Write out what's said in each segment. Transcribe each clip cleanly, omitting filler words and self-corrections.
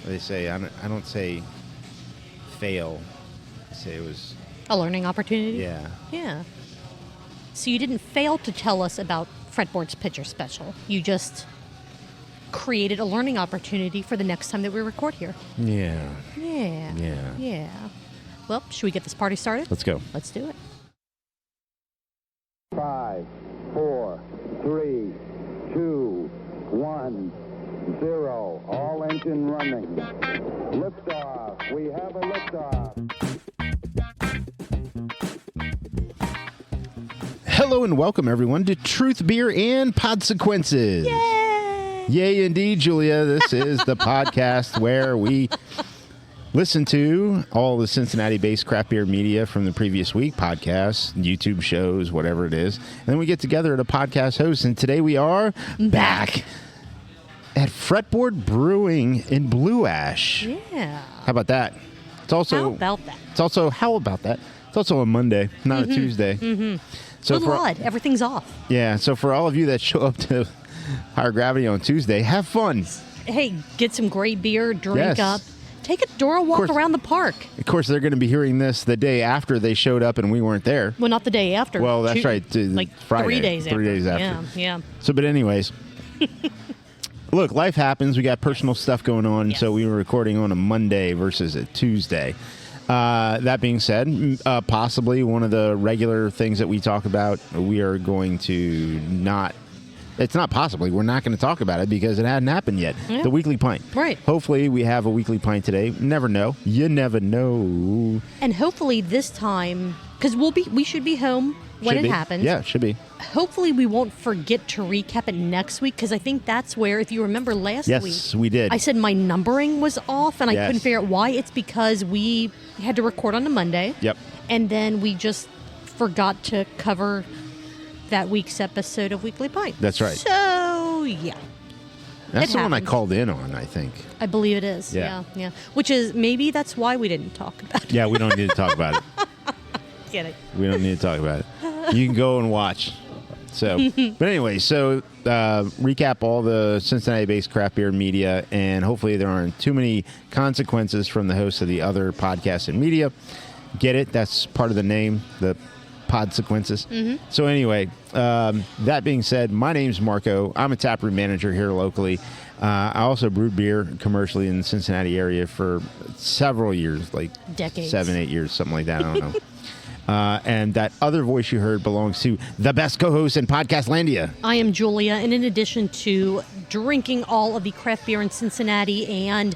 they say, I don't say fail. I say it was A learning opportunity? Yeah. Yeah. So you didn't fail to tell us about Fretboard's Pitcher Special. You just created a learning opportunity for the next time that we record here. Yeah. Yeah. Yeah. Yeah. Well, should we get this party started? Let's go. Let's do it. 5, 4, 3, 2, 1, 0. All engine running. Liftoff. We have a liftoff. Hello and welcome, everyone, to Truth, Beer, and Podsequences. Yay! Yay, indeed, Julia. This is the podcast where we listen to all the Cincinnati-based craft beer media from the previous week, podcasts, YouTube shows, whatever it is. And then we get together at a podcast host, and today we are back at Fretboard Brewing in Blue Ash. Yeah. How about that? It's also How about that? It's also It's also a Monday, not a Tuesday. Mm-hmm. So Little odd. Everything's off. Yeah, so for all of you that show up to Higher Gravity on Tuesday, have fun. Hey, get some great beer, drink Yes. up. Take a Dora walk around the park. Of course, they're going to be hearing this the day after they showed up and we weren't there. Well, not the day after. Well, that's right. Like Friday, 3 days after. 3 days after. Yeah, yeah. So, but anyways, look, life happens. We got personal stuff going on, Yes. so we were recording on a Monday versus a Tuesday. That being said, possibly one of the regular things that we talk about, we are going to not. It's not possibly. We're not going to talk about it because it hadn't happened yet. Yeah. The weekly pint. Right. Hopefully, we have a weekly pint today. Never know. You never know. And hopefully this time, because we should be home when Should it be. happens. Yeah, should be. Hopefully we won't forget to recap it next week, because I think that's where, if you remember last week, Yes, we did. I said my numbering was off, and I Yes. couldn't figure out why. It's because we had to record on a Monday. Yep. And then we just forgot to cover that week's episode of Weekly Pint. That's right. So, yeah. That's It the one I happens. called in on, I think. I believe it is. Yeah. Yeah. Which is, maybe that's why we didn't talk about it. Yeah, we don't need to talk about it. Get it. We don't need to talk about it. You can go and watch. So, but anyway, recap all the Cincinnati-based craft beer media, and hopefully there aren't too many consequences from the hosts of the other podcasts and media. Get it? That's part of the name, the Podsequences. Mm-hmm. So anyway, that being said, my name's Marco. I'm a taproom manager here locally. I also brewed beer commercially in the Cincinnati area for several years, like Decades. 7-8 years, something like that. I don't know. And that other voice you heard belongs to the best co-host in Podcastlandia. I am Julia, and in addition to drinking all of the craft beer in Cincinnati and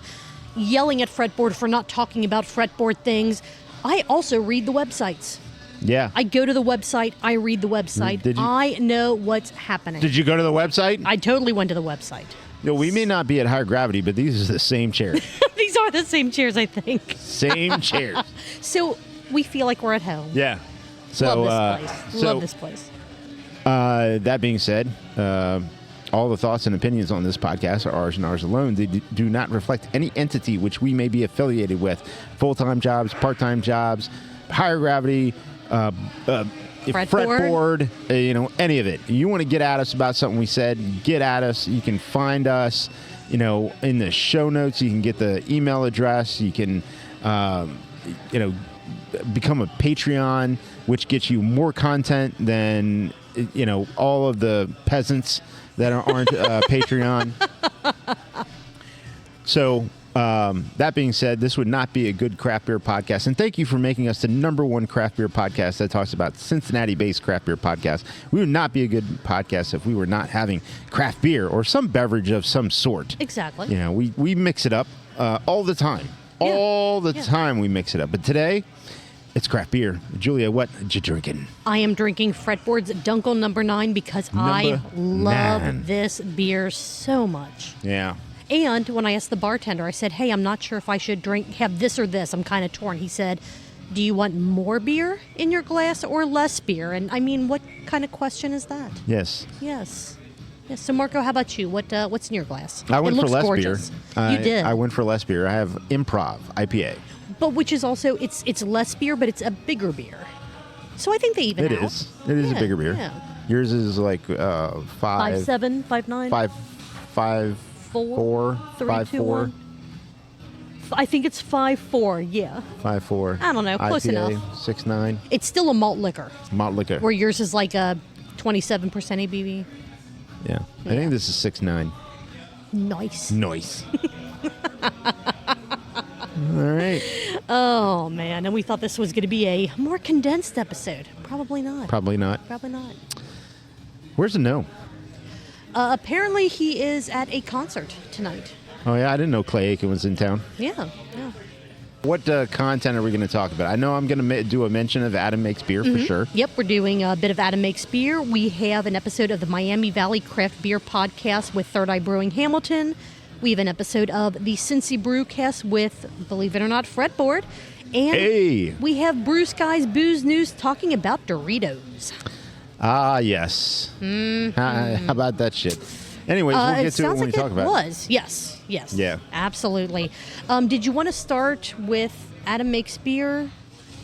yelling at Fretboard for not talking about Fretboard things, I also read the websites. Yeah. I go to the website, I read the website, Did you- I know what's happening. Did you go to the website? I totally went to the website. No, we may not be at Higher Gravity, but these are the same chairs. These are the same chairs, I think. Same chairs. So we feel like we're at home. Yeah. So, Love this place. Love this place. That being said, all the thoughts and opinions on this podcast are ours and ours alone. They do not reflect any entity which we may be affiliated with. Full-time jobs, part-time jobs, Higher Gravity, Fretboard, any of it. You want to get at us about something we said, get at us. You can find us, in the show notes. You can get the email address. You can, become a Patreon, which gets you more content than, all of the peasants that aren't Patreon. So, that being said, this would not be a good craft beer podcast. And thank you for making us the #1 craft beer podcast that talks about Cincinnati-based craft beer podcast. We would not be a good podcast if we were not having craft beer or some beverage of some sort. Exactly. We mix it up all the time. Yeah. All the time we mix it up. But today, it's craft beer. Julia, what you drinking? I am drinking Fretboard's Dunkel No. 9 because I love 9. this beer so much. Yeah. And when I asked the bartender, I said, hey, I'm not sure if I should have this or this. I'm kind of torn. He said, do you want more beer in your glass or less beer? And I mean, what kind of question is that? Yes. Yes. Yes. So, Marco, how about you? What's in your glass? I went it for looks less gorgeous. beer. You did. I went for less beer. I have Improv IPA. But which is also, it's less beer, but it's a bigger beer. So I think they even It out. is. It is a Yeah, bigger beer. yeah. Yours is like 5'7", 5'9", 5'4", 4, 3, 2, 5'4". 1. I think it's 5.4. Yeah. 5.4. I don't know, close IPA, enough. 6.9. It's still a malt liquor. Malt liquor. Where yours is like a 27% ABV. Yeah. I think this is 6.9. Nice. Nice. All right. Oh, man. And we thought this was going to be a more condensed episode. Probably not. Probably not. Probably not. Where's the no? Apparently, he is at a concert tonight. Oh, yeah. I didn't know Clay Aiken was in town. Yeah. What content are we going to talk about? I know I'm going to do a mention of Adam Makes Beer for sure. Yep, we're doing a bit of Adam Makes Beer. We have an episode of the Miami Valley Craft Beer Podcast with Third Eye Brewing Hamilton. We have an episode of the Cincy Brewcast with, believe it or not, Fretboard. And we have Brew Skies Booze News talking about Doritos. Ah, yes. How about that shit? Anyways, we'll get to it when we talk about it. Yes. Yeah. Absolutely. Did you want to start with Adam Makes Beer?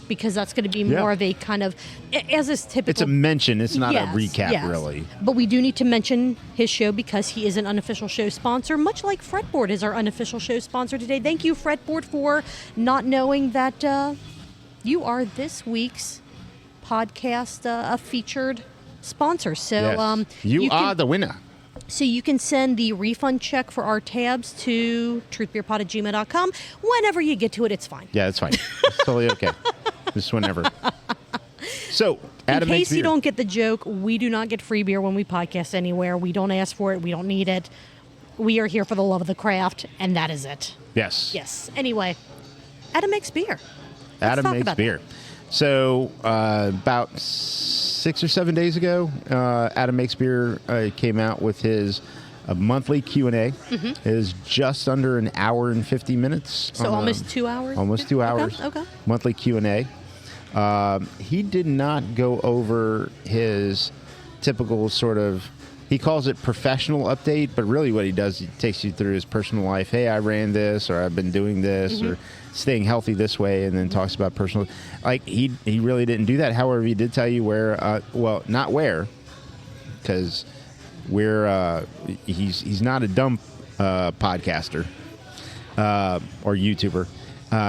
Because that's going to be more of a kind of, as is typical. It's a mention. It's not a recap, really. But we do need to mention his show because he is an unofficial show sponsor, much like Fretboard is our unofficial show sponsor today. Thank you, Fretboard, for not knowing that you are this week's podcast a featured sponsor. So you are the winner. So you can send the refund check for our tabs to truthbeerpod@gmail.com. Whenever you get to it, it's fine. Yeah, it's fine. It's totally okay. Just whenever. So, Adam in Makes case you Beer. don't get the joke, we do not get free beer when we podcast anywhere. We don't ask for it. We don't need it. We are here for the love of the craft, and that is it. Yes. Yes. Anyway, Adam Makes Beer. Adam talk Makes about Beer. So, about 6 or 7 days ago, Adam Makes Beer came out with his monthly Q&A. It is just under an hour and 50 minutes. So almost 2 hours? Almost 2 hours. Okay. Monthly Q&A. He did not go over his typical sort of, he calls it professional update, but really what he does, he takes you through his personal life. Hey, I ran this, or I've been doing this, or staying healthy this way, and then talks about personal. Like, he really didn't do that. However, he did tell you where, well, not where, because he's not a dumb podcaster or YouTuber.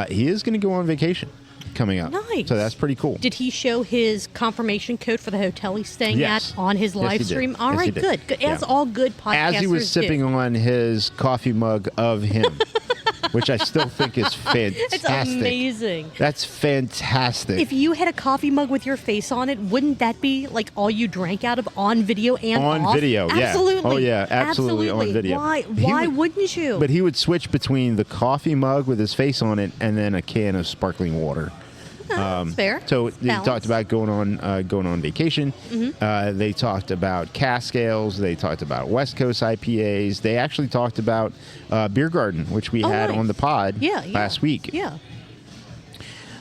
He is going to go on vacation coming up. Nice. So that's pretty cool. Did he show his confirmation code for the hotel he's staying at on his live he did. stream? All Yes, right, he did. good. As all good podcasters As he was sipping do. on his coffee mug of him, which I still think is fantastic. It's amazing. That's fantastic. If you had a coffee mug with your face on it, wouldn't that be like all you drank out of on video and on off? video, yeah. Absolutely. Oh, yeah, absolutely on video. Why wouldn't you? But he would switch between the coffee mug with his face on it and then a can of sparkling water. That's fair. So they talked about going on vacation. They talked about cask ales. They talked about West Coast IPAs. They actually talked about Beer Garden, which we had on the pod last week. Yeah.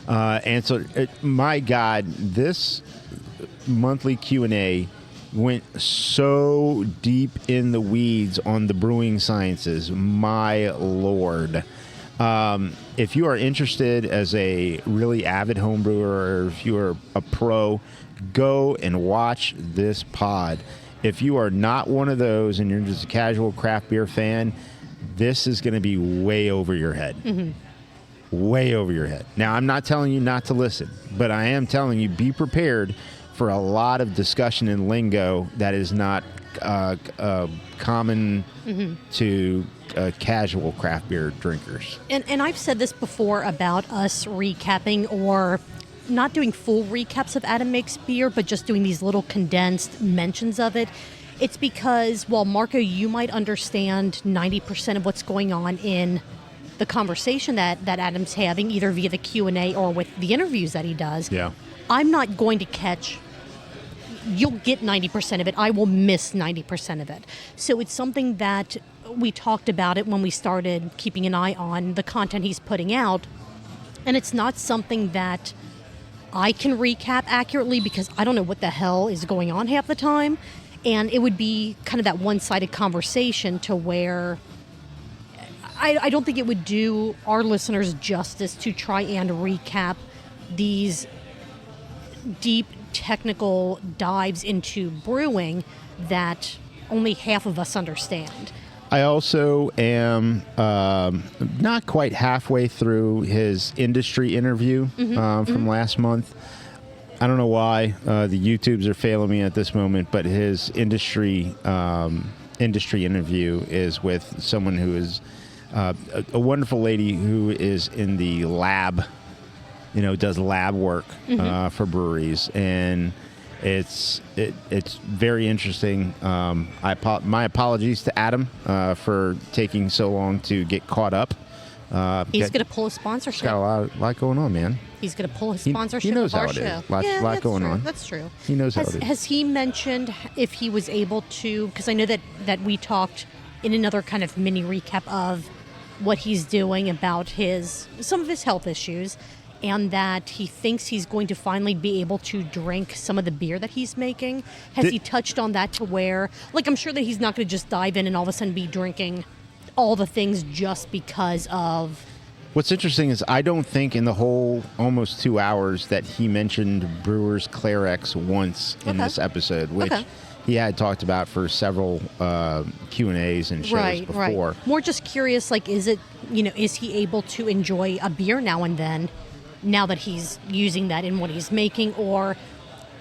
And so, my God, this monthly Q&A went so deep in the weeds on the brewing sciences. My Lord. If you are interested as a really avid home brewer, or if you are a pro, go and watch this pod. If you are not one of those and you're just a casual craft beer fan, this is going to be way over your head. Way over your head. Now, I'm not telling you not to listen, but I am telling you, be prepared for a lot of discussion and lingo that is not common to casual craft beer drinkers. And I've said this before about us recapping or not doing full recaps of Adam Makes Beer, but just doing these little condensed mentions of it. It's because, while Marco, you might understand 90% of what's going on in the conversation that Adam's having, either via the Q&A or with the interviews that he does. Yeah. I'm not going to catch. You'll get 90% of it. I will miss 90% of it. So it's something that we talked about it when we started keeping an eye on the content he's putting out. And it's not something that I can recap accurately because I don't know what the hell is going on half the time. And it would be kind of that one-sided conversation to where I don't think it would do our listeners justice to try and recap these deep technical dives into brewing that only half of us understand. I also am not quite halfway through his industry interview from last month. I don't know why the YouTubes are failing me at this moment, but his industry interview is with someone who is a wonderful lady who is in the lab, does lab work for breweries, and it's very interesting. My apologies to Adam for taking so long to get caught up. He's going to pull a sponsorship. He's got a lot going on, man. He's going to pull his sponsorship he knows of our how it show. is. Lot going on. That's true. He knows how it is. Has he mentioned if he was able to, because I know that we talked in another kind of mini recap of what he's doing about some of his health issues, and that he thinks he's going to finally be able to drink some of the beer that he's making. Has he touched on that to where, I'm sure that he's not going to just dive in and all of a sudden be drinking all the things just because of... What's interesting is I don't think in the whole almost 2 hours that he mentioned Brewer's Clarex once in this episode, which he had talked about for several Q&As and shows before. Right. More just curious, is it, is he able to enjoy a beer now and then, now that he's using that in what he's making, or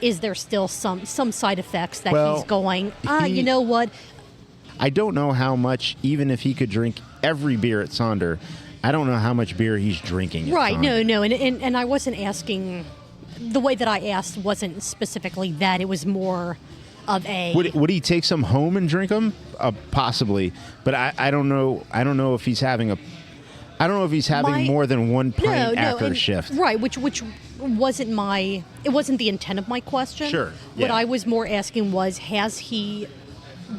is there still some side effects that he's going, you know what? I don't know how much, even if he could drink every beer at Sonder, I don't know how much beer he's drinking. Right, no. And I wasn't asking, the way that I asked wasn't specifically that. It was more of a... Would he take some home and drink them? Possibly. But I don't know. I don't know if he's having more than one pint after a shift. Right, which wasn't it wasn't the intent of my question. Sure. What I was more asking was, has he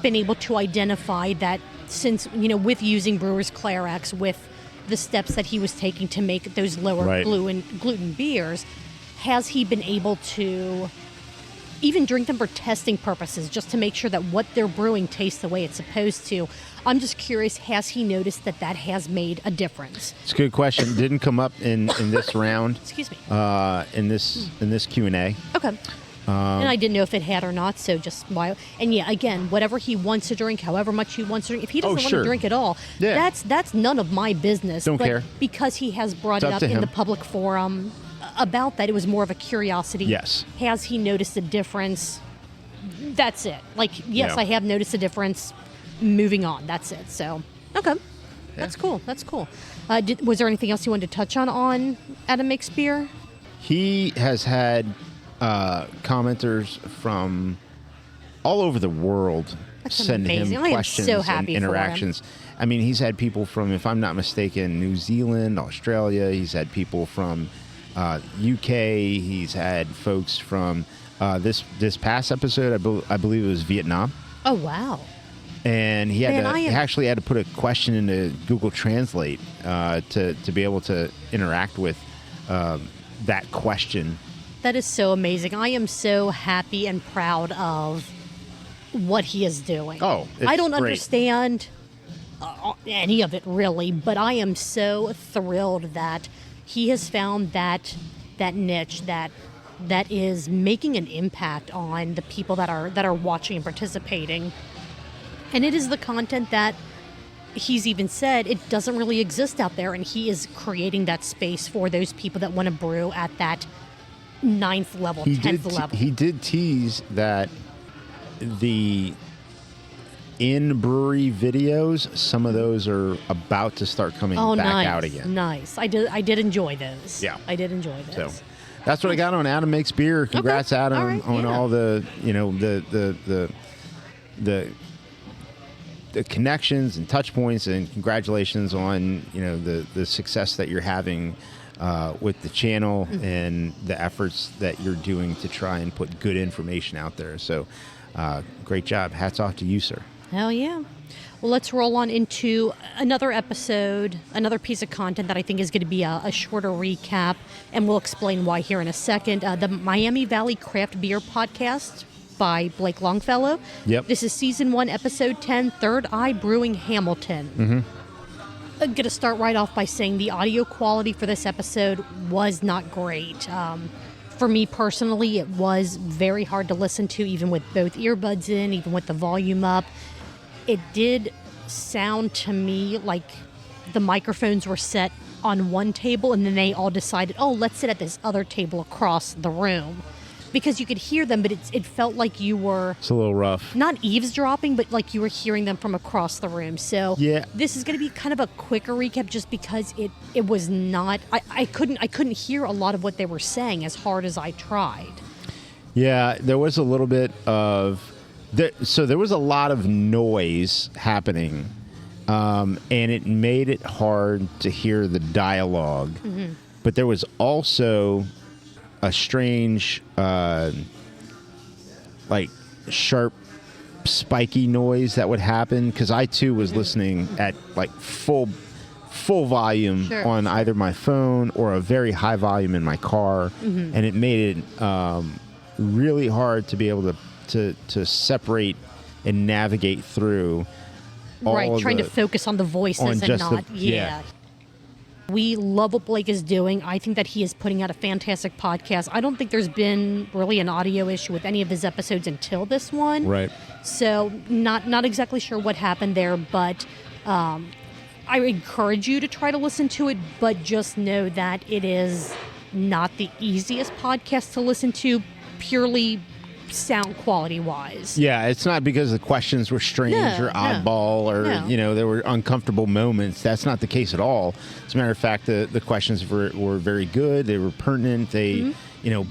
been able to identify that since, with using Brewer's Clarex, with the steps that he was taking to make those lower gluten beers, has he been able to even drink them for testing purposes, just to make sure that what they're brewing tastes the way it's supposed to? I'm just curious, has he noticed that has made a difference? It's a good question. Didn't come up in this round. Excuse me. In this Q&A. Okay. And I didn't know if it had or not, so just why. And yeah, again, whatever he wants to drink, however much he wants to drink, if he doesn't want to drink at all, that's none of my business. Don't care. Because he has brought it up in the public forum about that, it was more of a curiosity. Yes. Has he noticed a difference? That's it. Yes, I have noticed a difference. Moving on. That's it. So, okay. That's cool. Was there anything else you wanted to touch on Adam Makes Beer? He has had commenters from all over the world send him questions and interactions. I mean, he's had people from, if I'm not mistaken, New Zealand, Australia. He's had people from UK. He's had folks from this past episode, I believe it was Vietnam. Oh, wow. And he actually had to put a question into Google Translate to be able to interact with that question. That is so amazing. I am so happy and proud of what he is doing. Oh, I don't understand any of it really, but I am so thrilled that he has found that niche that is making an impact on the people that are watching and participating. And it is the content that he's even said it doesn't really exist out there, and he is creating that space for those people that want to brew at that 9th level, 10th level. He did tease that the in-brewery videos, some of those are about to start coming back out again. Nice. I did enjoy those. Yeah. I did enjoy those. So that's what I got on Adam Makes Beer. Congrats, Adam, on all the, the connections and touch points, and congratulations on the success that you're having with the channel and the efforts that you're doing to try and put good information out there. So great job. Hats off to you, sir. Hell yeah. Well, let's roll on into another episode, another piece of content that I think is going to be a shorter recap, and we'll explain why here in a second. The Miami Valley Craft Beer Podcast by Blake Longfellow. Yep. This is Season 1, Episode 10, Third Eye Brewing Hamilton. I'm going to start right off by saying the audio quality for this episode was not great. For me personally, it was very hard to listen to, even with both earbuds in, even with the volume up. It did sound to me like the microphones were set on one table and then they all decided, oh, let's sit at this other table across the room. Because you could hear them, but it felt like you were... It's a little rough. Not eavesdropping, but like you were hearing them from across the room. So yeah. This is going to be kind of a quicker recap just because it was not... I couldn't hear a lot of what they were saying as hard as I tried. Yeah, there was a little bit of... So there was a lot of noise happening, and it made it hard to hear the dialogue. Mm-hmm. But there was also... a strange, like sharp, spiky noise that would happen because I too was listening at like full volume on either my phone or a very high volume in my car, and it made it really hard to be able to separate and navigate through. Trying to focus on the voices and not We love what Blake is doing. I think that he is putting out a fantastic podcast. I don't think there's been really an audio issue with any of his episodes until this one. Right. So not exactly sure what happened there, but I encourage you to try to listen to it, but just know that it is not the easiest podcast to listen to purely sound quality wise. Yeah, it's not because the questions were strange or oddball or there were uncomfortable moments. That's not the case at all. As a matter of fact, the questions were very good. They were pertinent. They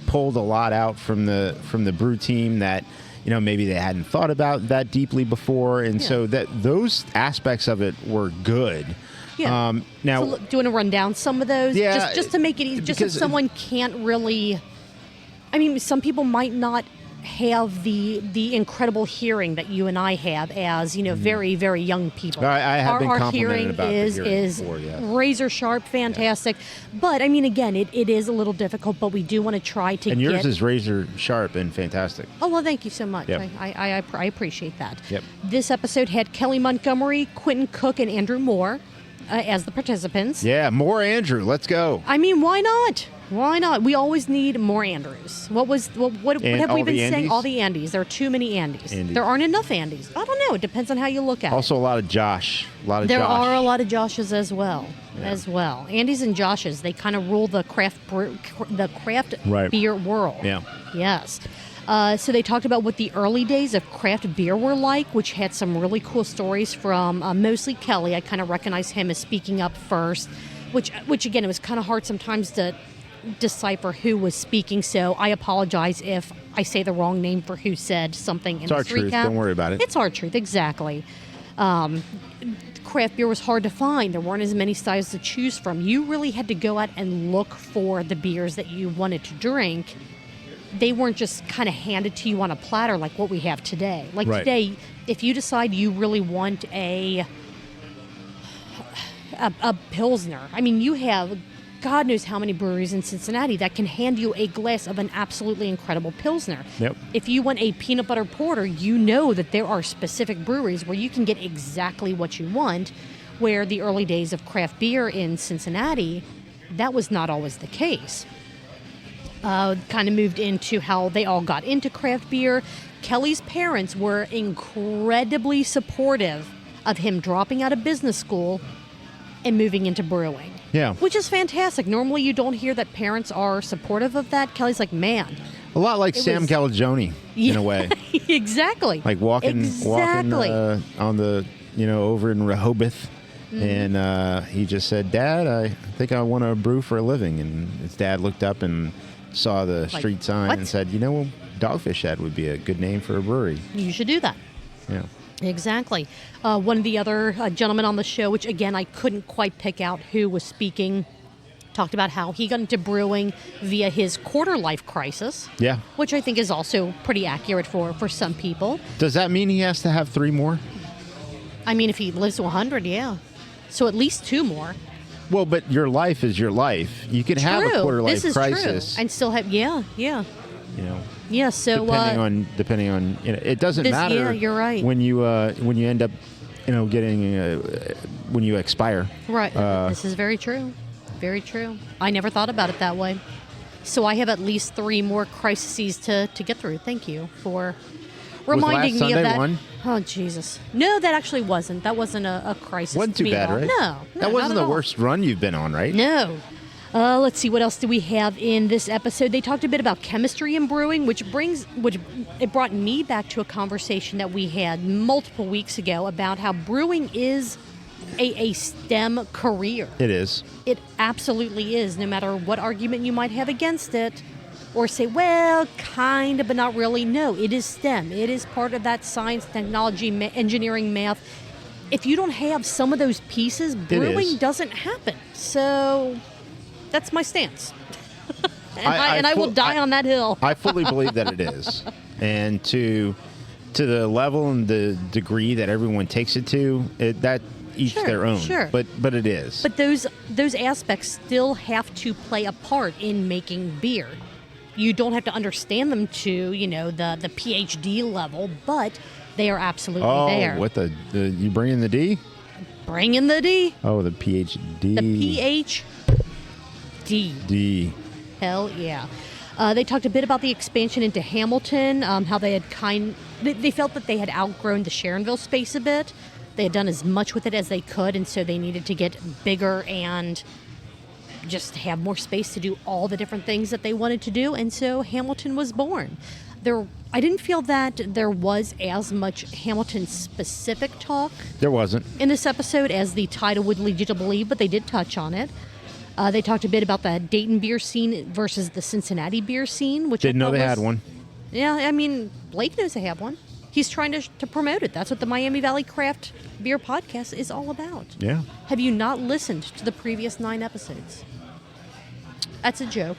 pulled a lot out from the brew team that maybe they hadn't thought about that deeply before, and so that those aspects of it were good. Yeah. Now, so, do you want to run down some of those? Yeah, just to make it easy. Just if someone can't really, I mean, some people might not have the incredible hearing that you and I have as very, very young people. I have been our complimented hearing about is the hearing before, razor sharp, fantastic. But I mean, again, it is a little difficult, but we do want to try to. And yours is razor sharp and fantastic. Oh well, thank you so much. Yep. I appreciate that. Yep. This episode had Kelly Montgomery, Quentin Cook, and Andrew Moore as the participants. Yeah, more Andrew. Let's go. I mean, why not? Why not? We always need more Andrews. What have we been saying? All the Andys. There are too many Andys. There aren't enough Andys. I don't know. It depends on how you look at it. Also, a lot of Josh. There are a lot of Joshes as well. Andys and Joshes. They kind of rule the craft beer world. Yeah. Yes. So they talked about what the early days of craft beer were like, which had some really cool stories from mostly Kelly. I kind of recognize him as speaking up first, which again, it was kind of hard sometimes to decipher who was speaking, so I apologize if I say the wrong name for who said something in this recap. It's our truth. Don't worry about it. It's our truth, exactly. Craft beer was hard to find. There weren't as many styles to choose from. You really had to go out and look for the beers that you wanted to drink. They weren't just kind of handed to you on a platter like what we have today. Today, if you decide you really want a Pilsner, I mean, you have God knows how many breweries in Cincinnati that can hand you a glass of an absolutely incredible Pilsner. Yep. If you want a peanut butter porter, you know that there are specific breweries where you can get exactly what you want, where the early days of craft beer in Cincinnati, that was not always the case. Kind of moved into how they all got into craft beer. Kelly's parents were incredibly supportive of him dropping out of business school and moving into brewing. Yeah. Which is fantastic. Normally you don't hear that parents are supportive of that. Kelly's like, man. A lot like Sam Calagione in a way. Exactly. Like walking on the, over in Rehoboth. Mm-hmm. And he just said, Dad, I think I want to brew for a living. And his dad looked up and saw the street sign and said, Dogfish Head would be a good name for a brewery. You should do that. Yeah. Exactly. One of the other gentlemen on the show, which again I couldn't quite pick out who was speaking, talked about how he got into brewing via his quarter life crisis. Yeah. Which I think is also pretty accurate for some people. Does that mean he has to have 3 more? I mean, if he lives to 100, yeah. So at least 2 more. Well, but your life is your life. You can have a quarter life crisis and still have Yeah. Yeah, so depending on it doesn't matter. Yeah, you're right. When you end up, getting when you expire. Right. This is very true. Very true. I never thought about it that way. So I have at least 3 more crises to get through. Thank you for reminding me of that. Oh, Jesus. No, that actually wasn't. That wasn't a crisis. Wasn't to too me at bad, all. right? No. That wasn't the worst run you've been on, right? No. Let's see, what else do we have in this episode? They talked a bit about chemistry and brewing, which it brought me back to a conversation that we had multiple weeks ago about how brewing is a STEM career. It is. It absolutely is, no matter what argument you might have against it, or say, well, kind of, but not really. No, it is STEM. It is part of that science, technology, engineering, math. If you don't have some of those pieces, brewing doesn't happen. So that's my stance. I will die on that hill. I fully believe that it is. And to the level and the degree that everyone takes it to, that each their own. Sure. But it is. But those aspects still have to play a part in making beer. You don't have to understand them to, the PhD level, but they are absolutely there. Oh, what the you bring in the D? Bring in the D. Oh, the PhD. The PhD. D. Hell yeah. They talked a bit about the expansion into Hamilton, how they had they felt that they had outgrown the Sharonville space a bit. They had done as much with it as they could, and so they needed to get bigger and just have more space to do all the different things that they wanted to do, and so Hamilton was born. I didn't feel that there was as much Hamilton-specific talk. There wasn't. In this episode as the title would lead you to believe, but they did touch on it. They talked a bit about the Dayton beer scene versus the Cincinnati beer scene, which Didn't know they had one. Yeah, I mean, Blake knows they have one. He's trying to promote it. That's what the Miami Valley Craft Beer Podcast is all about. Yeah. Have you not listened to the previous 9 episodes? That's a joke.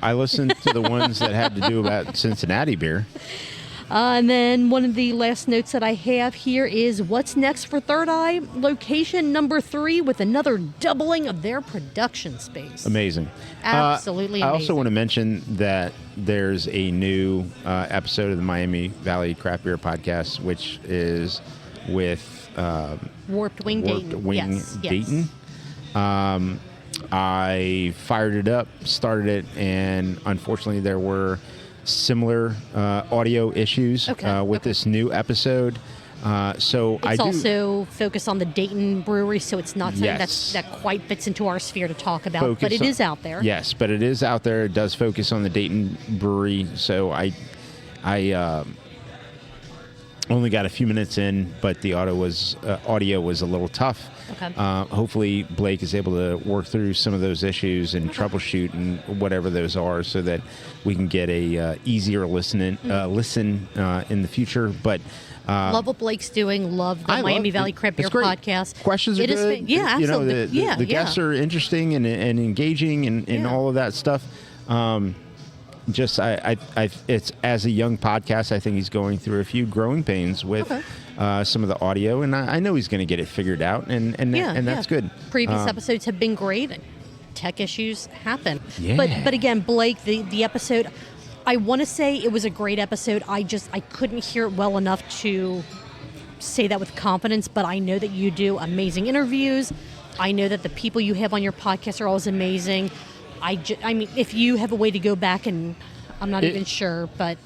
I listened to the ones that had to do about Cincinnati beer. And then one of the last notes that I have here is what's next for Third Eye? Location number 3 with another doubling of their production space. Amazing. Absolutely amazing. I also want to mention that there's a new episode of the Miami Valley Craft Beer Podcast, which is with Warped Wing Dayton. Yes. Dayton. I fired it up, started it, and unfortunately there were similar audio issues with this new episode. So it's also focused on the Dayton brewery, so it's not something that quite fits into our sphere to talk about, but it is out there. Yes, but it is out there. It does focus on the Dayton brewery, so I only got a few minutes in, but the audio was a little tough. Okay. Hopefully Blake is able to work through some of those issues and troubleshoot and whatever those are, so that we can get a easier listen in the future. But love what Blake's doing. Love the Miami Valley Craft Beer Podcast. Questions are good. Yeah, absolutely. The guests are interesting and engaging and all of that stuff. It's as a young podcast, I think he's going through a few growing pains with some of the audio, and I know he's going to get it figured out, and that's good. Previous episodes have been great. Tech issues happen, Yeah. but again, Blake, the episode, I want to say it was a great episode. I couldn't hear it well enough to say that with confidence, but I know that you do amazing interviews. I know that the people you have on your podcast are always amazing. I mean, if you have a way to go back, and I'm not even sure, but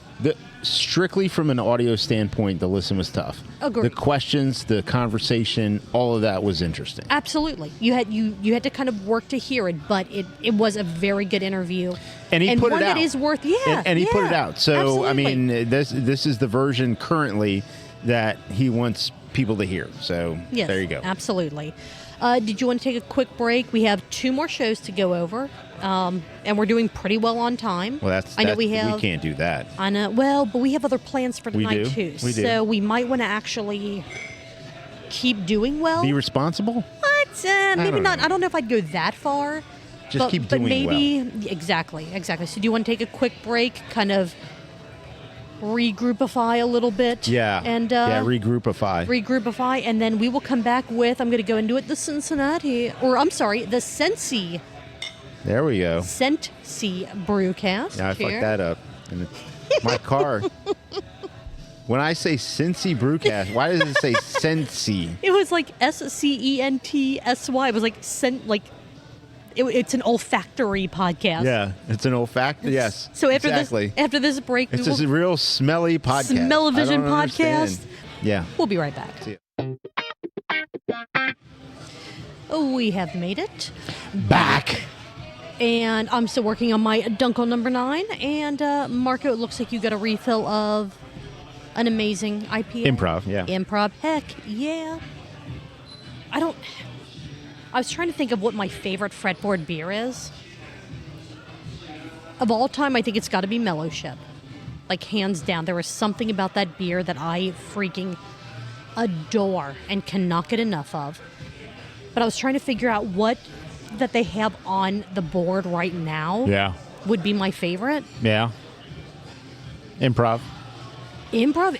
strictly from an audio standpoint, the listen was tough. Agreed. The questions, the conversation, all of that was interesting. Absolutely, you had to kind of work to hear it, but it was a very good interview, and he put one it out. That is worth, and he put it out. So absolutely. I mean, this is the version currently that he wants people to hear. So yes, there you go. Absolutely. Did you want to take a quick break? We have 2 more shows to go over, and we're doing pretty well on time. Well, we can't do that. I know. Well, but we have other plans for tonight too. We do. So we might want to actually keep doing well. Be responsible? But maybe not. I don't know if I'd go that far. Just keep doing well. But maybe well. Exactly. So do you want to take a quick break, kind of regroupify a little bit? Yeah. And regroupify, and then we will come back with, I'm going to go into it, the Cincy there we go. Cincy Brewcast. Yeah, I fucked that up. And my car. When I say Cincy Brewcast, why does it say Cincy? It was like SCENTSY. It was like it's an olfactory podcast. Yeah, it's an olfactory. Yes. So after this break, it's a real smelly podcast. Smell-o-vision podcast. Yeah. We'll be right back. See Oh, we have made it. Back. And I'm still working on my Dunkel number 9. And Marco, it looks like you got a refill of an amazing IPA. Improv, yeah. Improv, heck yeah. I was trying to think of what my favorite Fretboard beer is. Of all time, I think it's got to be Mellowship. Like, hands down. There is something about that beer that I freaking adore and cannot get enough of. But I was trying to figure out what that they have on the board right now would be my favorite. Yeah. Improv. Improv,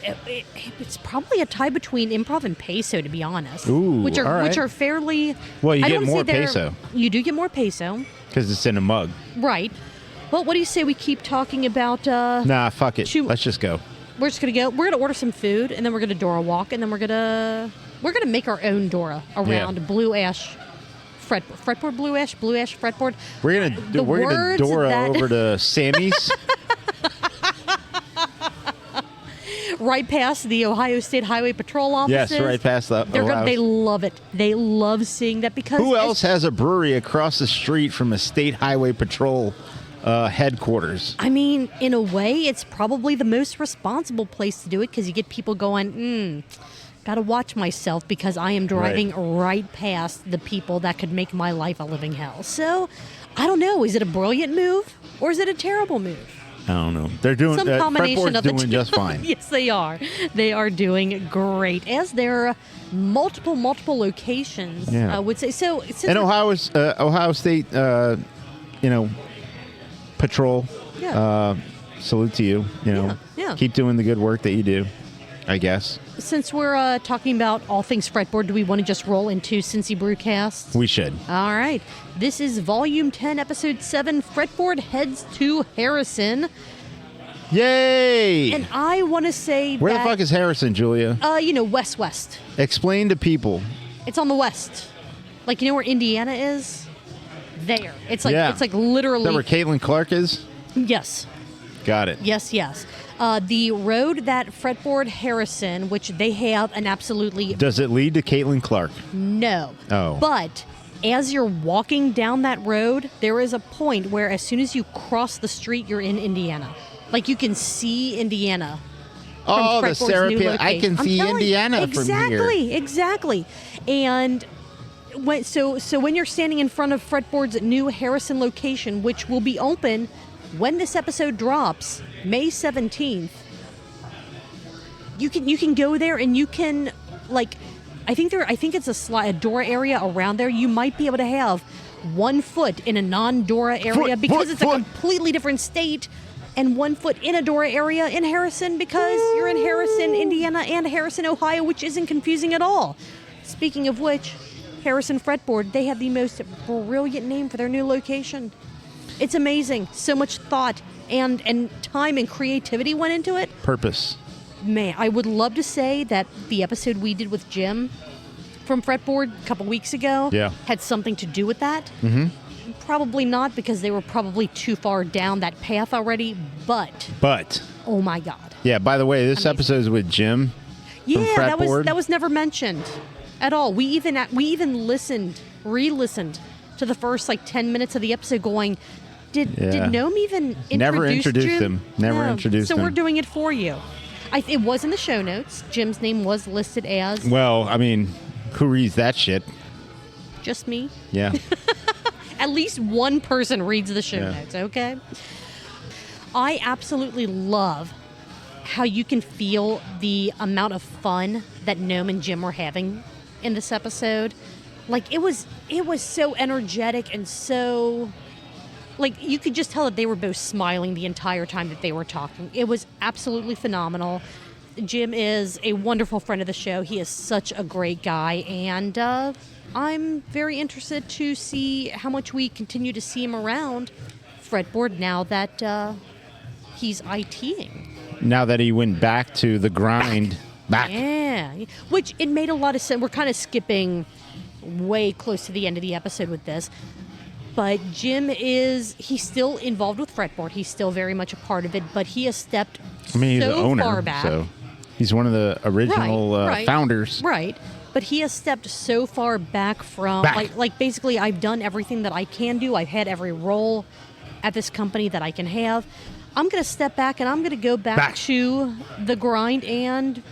it's probably a tie between Improv and Peso, to be honest. Ooh, which are all right. which are fairly. Well, you I get don't more say they're- Peso. You do get more Peso, Because it's in a mug. right? Well, what do you say we keep talking about? Nah, fuck it. Let's just go. We're just gonna go. We're gonna order some food, and then we're gonna Dora walk, and then we're gonna make our own Dora around Blue Ash. Fretboard, Blue Ash Fretboard. We're gonna Dora over to Sammy's. Right past the Ohio State Highway Patrol offices. Yes, right past that. They love it. They love seeing that because who else has a brewery across the street from a state highway patrol headquarters? I mean, in a way, it's probably the most responsible place to do it because you get people going, gotta watch myself because I am driving right past the people that could make my life a living hell. So, I don't know. Is it a brilliant move or is it a terrible move? I don't know. They're doing some combination Fretboard's of the doing two. just fine. Yes, they are. They are doing great. As their multiple locations, Yeah. I would say. So, since And Ohio State, patrol. Yeah. Salute to you. Yeah. Keep doing the good work that you do, I guess. Since we're talking about all things Fretboard, do we want to just roll into Cincy Brewcast? We should. All right. This is Volume 10, Episode 7, Fretboard heads to Harrison. Yay! And I want to say Where that, the fuck is Harrison, Julia? west. Explain to people. It's on the west. Like, you know where Indiana is? There. It's like Yeah. it's like literally. Is that where Caitlin Clark is? Yes. Got it. Yes. The road that Fretboard Harrison, which they have an absolutely Does it lead to Caitlin Clark? no. Oh. But as you're walking down that road, there is a point where as soon as you cross the street, you're in Indiana. Like you can see Indiana. Oh, the Fretboard's new Serapeum. I location. can I'm see telling you, Indiana from here. Exactly. And when you're standing in front of Fretboard's new Harrison location, which will be open when this episode drops, May 17th, you can go there and you can I think it's a Dora area around there. You might be able to have 1 foot in a non-Dora area because it's a completely different state, and 1 foot in a Dora area in Harrison because you're in Harrison, Indiana, and Harrison, Ohio, which isn't confusing at all. Speaking of which, Harrison Fretboard, they have the most brilliant name for their new location. It's amazing. So much thought and time and creativity went into it. Purpose. Man, I would love to say that the episode we did with Jim from Fretboard a couple weeks ago had something to do with that. Mm-hmm. Probably not, because they were probably too far down that path already, but oh my God. Yeah, by the way, this episode is with Jim from Fretboard. that was never mentioned at all. We even re-listened to the first 10 minutes of the episode going, did Noam even introduce Jim? Never introduced him. So we're doing it for you. It was in the show notes. Jim's name was listed as... Well, I mean, who reads that shit? Just me. Yeah. At least one person reads the show notes, okay? I absolutely love how you can feel the amount of fun that Noam and Jim were having in this episode. It was so energetic and so... you could just tell that they were both smiling the entire time that they were talking. It was absolutely phenomenal. Jim is a wonderful friend of the show. He is such a great guy, and I'm very interested to see how much we continue to see him around Fretboard now that he's ITing. Now that he went back to the grind. Back. Yeah, which it made a lot of sense. We're kind of skipping way close to the end of the episode with this. But Jim he's still involved with Fretboard. He's still very much a part of it, but he has stepped he's so the owner, far back. So. He's one of the original Right. founders. Right. But he has stepped so far back from, like basically I've done everything that I can do. I've had every role at this company that I can have. I'm going to step back and I'm going to go back to the grind and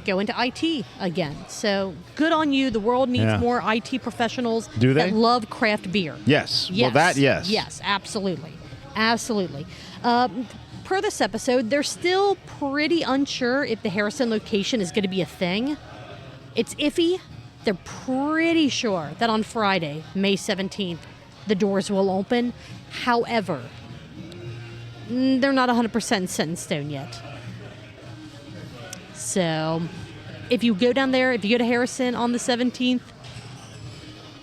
go into IT again. So good on you. The world needs more IT professionals that love craft beer. Yes. Well, that, yes. Yes, absolutely. Absolutely. Per this episode, they're still pretty unsure if the Harrison location is going to be a thing. It's iffy. They're pretty sure that on Friday, May 17th, the doors will open. However, they're not 100% set in stone yet. So, if you go down there, if you go to Harrison on the 17th,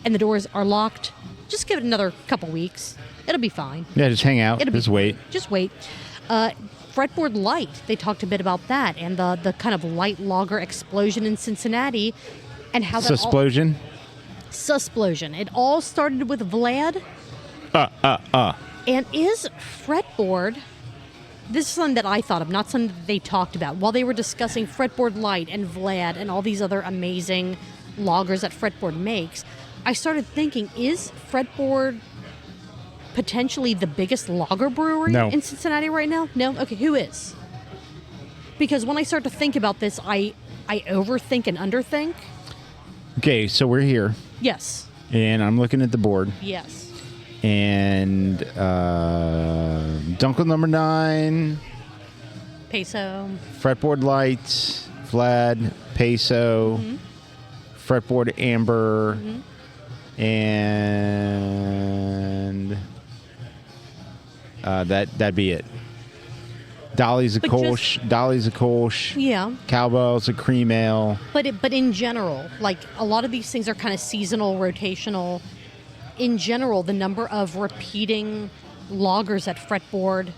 and the doors are locked, just give it another couple weeks. It'll be fine. Yeah, just hang out. Just wait. Just wait. Fretboard Light, they talked a bit about that, and the kind of light lager explosion in Cincinnati, and how that Susplosion? Susplosion. It all started with Vlad. And is Fretboard, this is something that I thought of, not something that they talked about. While they were discussing Fretboard Light and Vlad and all these other amazing lagers that Fretboard makes, I started thinking, is Fretboard potentially the biggest lager brewery in Cincinnati right now? No? Okay, who is? Because when I start to think about this, I overthink and underthink. Okay, so we're here. Yes. And I'm looking at the board. Yes. And Dunkel number 9. Peso. Fretboard Light. Vlad. Peso. Mm-hmm. Fretboard Amber. And that'd be it. Dolly's a Kolsch. Dolly's a Kolsch. Yeah. Cowbell's a cream ale. But in general, like a lot of these things are kind of seasonal, rotational. In general, the number of repeating lagers that Fretboard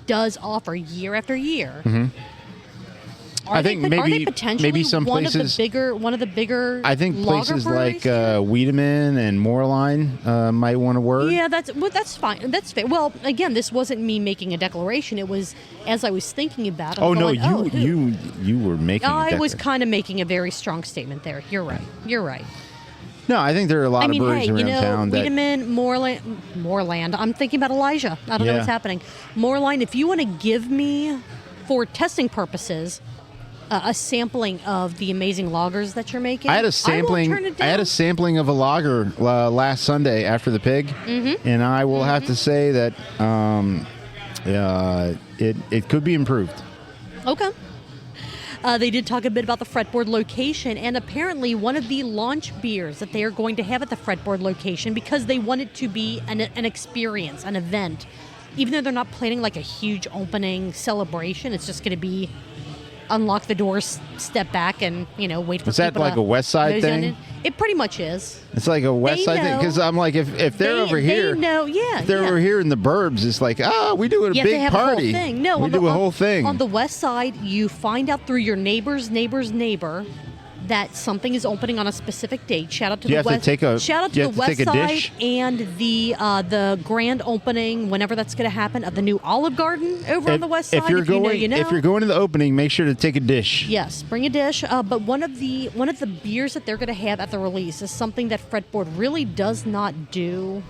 does offer year after year. Mm-hmm. I think maybe some places one of the bigger. I think places like Wiedemann and Moorline might want to work. Yeah, that's fine. That's fair. Well, again, this wasn't me making a declaration. It was as I was thinking about it. You were making. I was kind of making a very strong statement there. You're right. No, I think there are a lot of breweries around town. Wiedemann, Moorland. I'm thinking about Elijah. I don't know what's happening. Moorline. If you want to give me, for testing purposes, a sampling of the amazing lagers that you're making. I had a sampling. I had a sampling of a lager last Sunday after the pig, and I will have to say that it could be improved. Okay. They did talk a bit about the Fretboard location, and apparently one of the launch beers that they are going to have at the Fretboard location, because they want it to be an experience, an event. Even though they're not planning like a huge opening celebration, it's just going to be unlock the doors, step back, and wait for people to. Is that like a West Side thing? It pretty much is. It's like a West Side thing, because I'm like, if they're over here, if they're over here in the burbs, it's like, we do a big party. A whole thing. No, we do a whole thing. On the West Side, you find out through your neighbor's neighbor that something is opening on a specific date. Shout out to the West. Shout out to the West Side and the grand opening, whenever that's going to happen, of the new Olive Garden over on the West Side. If you're going to the opening, make sure to take a dish. Yes, bring a dish. But one of the beers that they're going to have at the release is something that Fretboard really does not do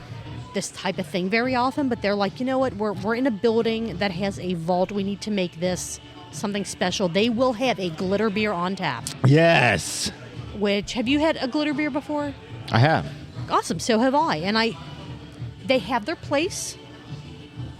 this type of thing very often. But they're like, you know what? We're in a building that has a vault. We need to make this something special. They will have a glitter beer on tap. Yes. Which, have you had a glitter beer before? I have. Awesome. So have I. And they have their place,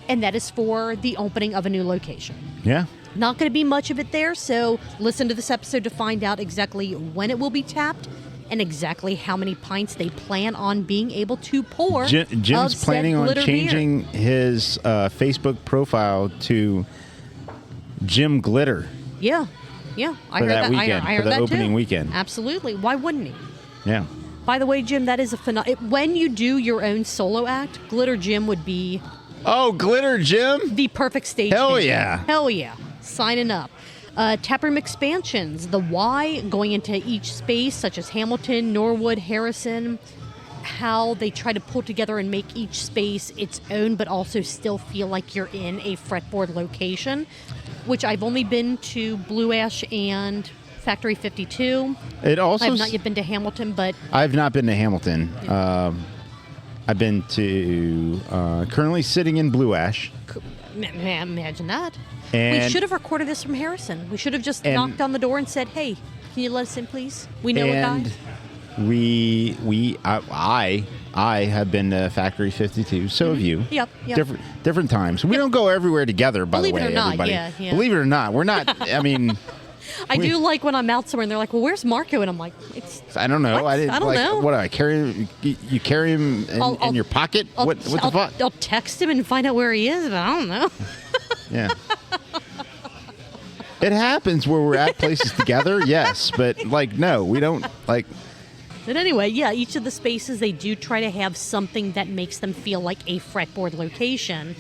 and that is for the opening of a new location. Yeah. Not going to be much of it there, so listen to this episode to find out exactly when it will be tapped and exactly how many pints they plan on being able to pour. Jim's planning on changing his Facebook profile to Jim Glitter. Yeah. I heard that. Weekend, I heard for the that opening too. weekend. Absolutely. Why wouldn't he? Yeah. By the way, Jim, that is a when you do your own solo act, Glitter Jim would be. Oh, Glitter Jim! The perfect stage. Hell name. yeah! Hell yeah! Signing up. Taproom expansions. The why going into each space, such as Hamilton, Norwood, Harrison. How they try to pull together and make each space its own, but also still feel like you're in a Fretboard location. which I've only been to Blue Ash and Factory 52. It also I've not yet been to Hamilton, but I've not been to Hamilton. I've been to currently sitting in Blue Ash. imagine that. And we should have recorded this from Harrison. We should have just knocked on the door and said, "Hey, can you let us in, please? We know a guy." I have been to Factory 52. So have you. Yep. Different times. We don't go everywhere together, by Believe the way, it or not, everybody. yeah. Believe it or not, we're not. I mean, I do like when I'm out somewhere and they're like, "Well, where's Marco?" And I'm like, "It's." I don't know. What? I didn't. I don't know. What do I carry him? You carry him in your pocket? What the fuck? I'll text him and find out where he is, but I don't know. Yeah. It happens where we're at places together, yes, but no, we don't like. But anyway, yeah, each of the spaces, they do try to have something that makes them feel like a Fretboard location.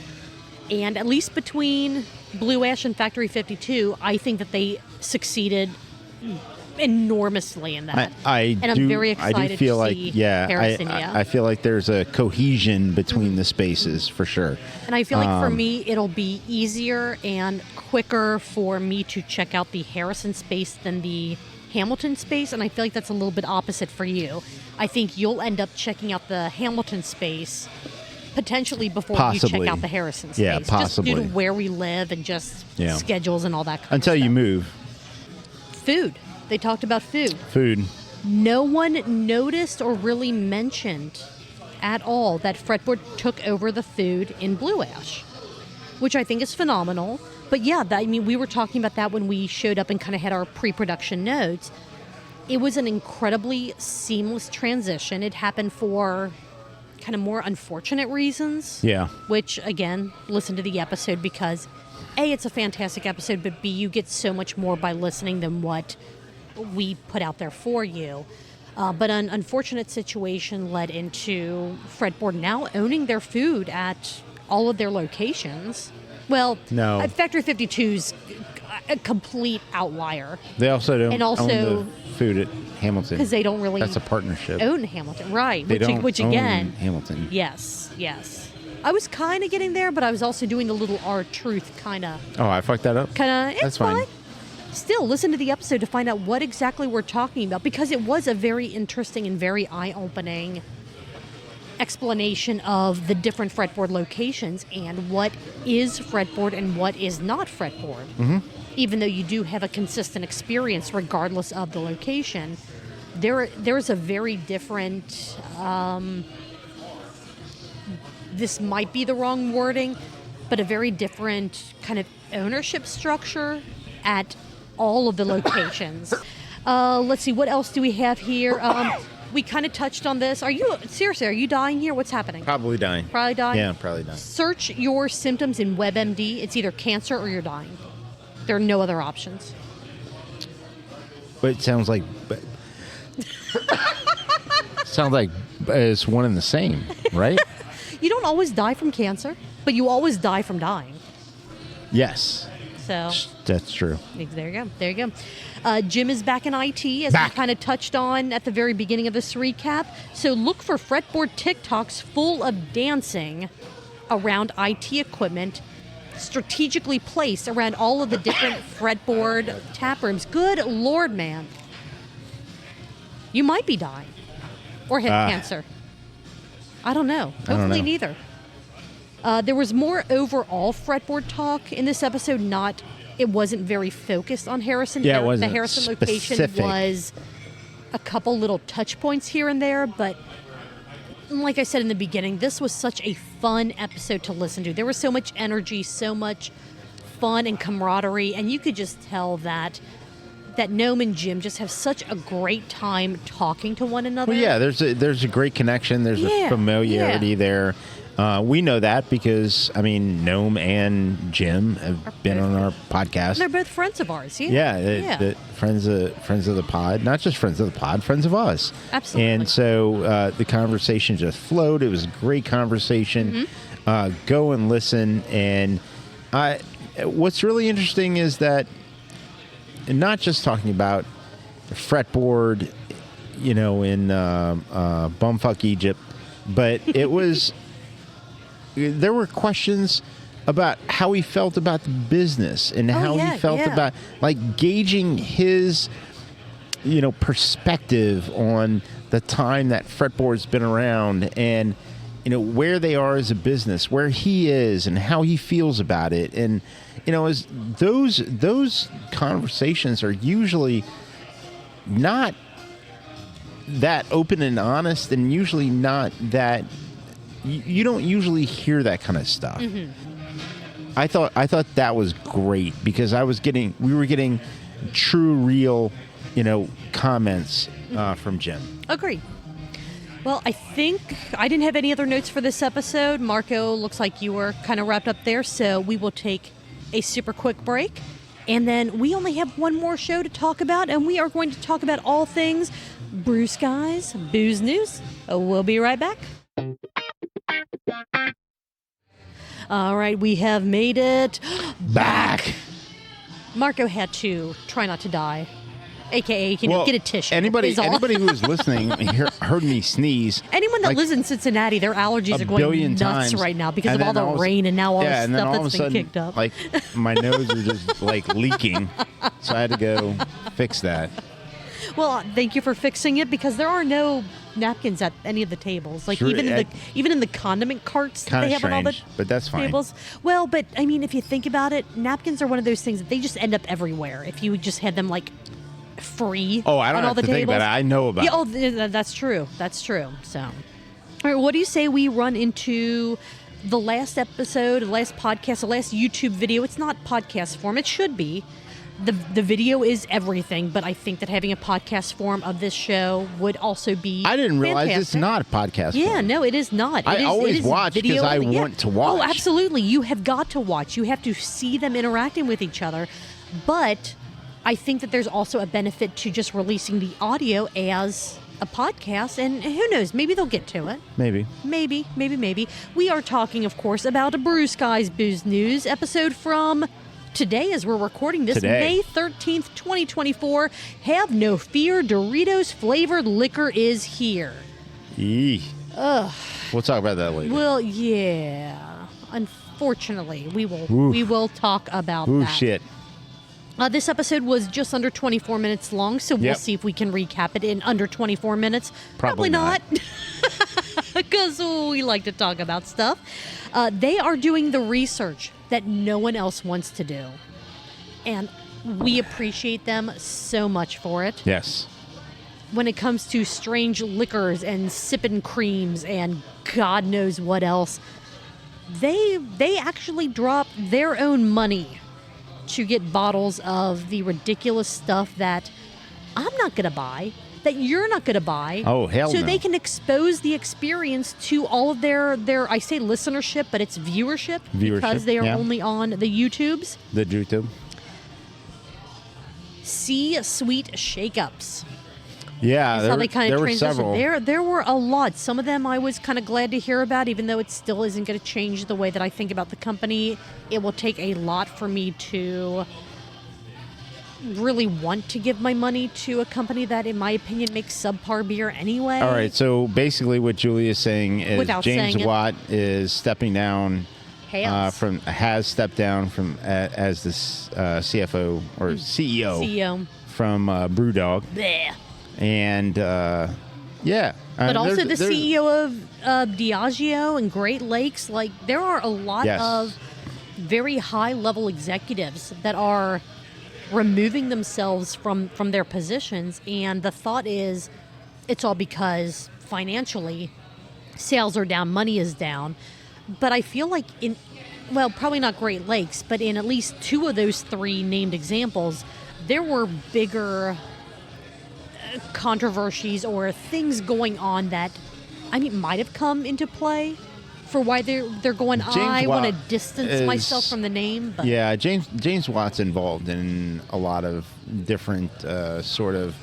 And at least between Blue Ash and Factory 52, I think that they succeeded enormously in that. I'm very excited I do feel to see Harrison. I feel like there's a cohesion between the spaces for sure. And I feel like for me, it'll be easier and quicker for me to check out the Harrison space than the Hamilton space, and I feel like that's a little bit opposite for you. I think you'll end up checking out the Hamilton space potentially before you check out the Harrison space. Yeah, possibly. Just due to where we live and just schedules and all that kind Until of stuff. you move. Food. They talked about food. Food. No one noticed or really mentioned at all that Fretboard took over the food in Blue Ash, which I think is phenomenal. But yeah, we were talking about that when we showed up and kind of had our pre-production notes. It was an incredibly seamless transition. It happened for kind of more unfortunate reasons. Yeah. Which, again, listen to the episode because, A, it's a fantastic episode, but B, you get so much more by listening than what we put out there for you. But an unfortunate situation led into Fretboard now owning their food at all of their locations. Well, no. Factory 52's a complete outlier. They also don't own the food at Hamilton. Because they don't really That's a partnership. own Hamilton. Right. They don't which own again, Hamilton. Yes. I was kind of getting there, but I was also doing the little R-Truth kind of. Oh, I fucked that up? That's fine. Still, listen to the episode to find out what exactly we're talking about, because it was a very interesting and very eye-opening explanation of the different Fretboard locations and what is Fretboard and what is not Fretboard. Mm-hmm. Even though you do have a consistent experience regardless of the location, there's a very different, this might be the wrong wording, but a very different kind of ownership structure at all of the locations. Let's see, what else do we have here? We kind of touched on this. Are you dying here? What's happening? Probably dying. Probably dying? Yeah, probably dying. Search your symptoms in WebMD. It's either cancer or you're dying. There are no other options. But it sounds like it's one and the same, right? You don't always die from cancer, but you always die from dying. Yes. So that's true. There you go. Jim is back in IT, as we kind of touched on at the very beginning of this recap. So look for Fretboard TikToks full of dancing around IT equipment, strategically placed around all of the different Fretboard tap rooms. Good Lord, man. You might be dying or have cancer. I don't know. Hopefully neither. There was more overall Fretboard talk in this episode. It wasn't very focused on Harrison. Yeah, it wasn't. The Harrison location specific. was a couple little touch points here and there, but like I said in the beginning, this was such a fun episode to listen to. There was so much energy, so much fun and camaraderie, and you could just tell that Gnome and Jim just have such a great time talking to one another. Well, yeah, there's a great connection. There's a familiarity there. We know that because, Gnome and Jim have been on our podcast. And they're both friends of ours, the friends of the pod, not just friends of the pod, friends of us. Absolutely. And so the conversation just flowed. It was a great conversation. Mm-hmm. Go and listen. And what's really interesting is that, not just talking about Fretboard, in bumfuck Egypt, but it was... There were questions about how he felt about the business and how he felt about like gauging his, perspective on the time that Fretboard's been around and, where they are as a business, where he is and how he feels about it. And, as those conversations are usually not that open and honest, and usually not that you don't usually hear that kind of stuff. Mm-hmm. I thought that was great because we were getting true, real, comments from Jim. Agreed. Well, I think I didn't have any other notes for this episode. Marco, looks like you were kind of wrapped up there, so we will take a super quick break. And then we only have one more show to talk about, and we are going to talk about all things Brew Skies Booze News. We'll be right back. All right, we have made it back. Marco had to try not to die. AKA, get a tissue. Anybody who was listening heard me sneeze. Anyone that lives in Cincinnati, their allergies are going nuts times. Right now because of all the rain and now all the stuff that's been kicked up. Like my nose is just leaking, so I had to go fix that. Well, thank you for fixing it because there are no napkins at any of the tables. Like even in the condiment carts that they have strange, on all the but that's fine. tables. Well, but I mean, if you think about it, napkins are one of those things that they just end up everywhere. If you just had them free. Oh, I don't have to think about it. I know about it. Yeah, that's true. That's true. So, all right, what do you say we run into the last episode, the last podcast, the last YouTube video? It's not podcast form. It should be. The video is everything, but I think that having a podcast form of this show would also be I didn't realize fantastic. It's not a podcast Yeah, form. no, it is not. I always watch because I want to watch. Oh, absolutely. You have got to watch. You have to see them interacting with each other. But I think that there's also a benefit to just releasing the audio as a podcast, and who knows, maybe they'll get to it. Maybe. We are talking, of course, about a Brew Skies Booze News episode from today as we're recording this, May 13th, 2024. Have no fear, Doritos flavored liquor is here. Eee. Ugh. We'll talk about that later. Well, yeah. Unfortunately, we will talk about that. Ooh, shit. This episode was just under 24 minutes long, so we'll see if we can recap it in under 24 minutes. Probably not. Because we like to talk about stuff. They are doing the research that no one else wants to do. And we appreciate them so much for it. Yes. When it comes to strange liquors and sipping creams and God knows what else, they actually drop their own money to get bottles of the ridiculous stuff that I'm not going to buy, that you're not going to buy. Oh, hell so no. they can expose the experience to all of their I say listenership, but it's viewership because they are only on the YouTubes. The YouTube. C-suite shakeups. Yeah, That's how they kind of were transitioned. several. There were a lot. Some of them I was kind of glad to hear about, even though it still isn't going to change the way that I think about the company. It will take a lot for me to really want to give my money to a company that, in my opinion, makes subpar beer anyway. All right, so basically what Julie is saying is Without James saying it. Watt is stepping down has stepped down from as the CFO or CEO from Brewdog. Blech. And but also the CEO of Diageo and Great Lakes. Like, there are a lot of very high level executives that are removing themselves from their positions, and the thought is it's all because financially sales are down, money is down. But I feel like probably not Great Lakes, but in at least two of those three named examples, there were bigger controversies or things going on that might have come into play for why they're going. I want to distance myself from the name. But. Yeah, James Watt's involved in a lot of different sort of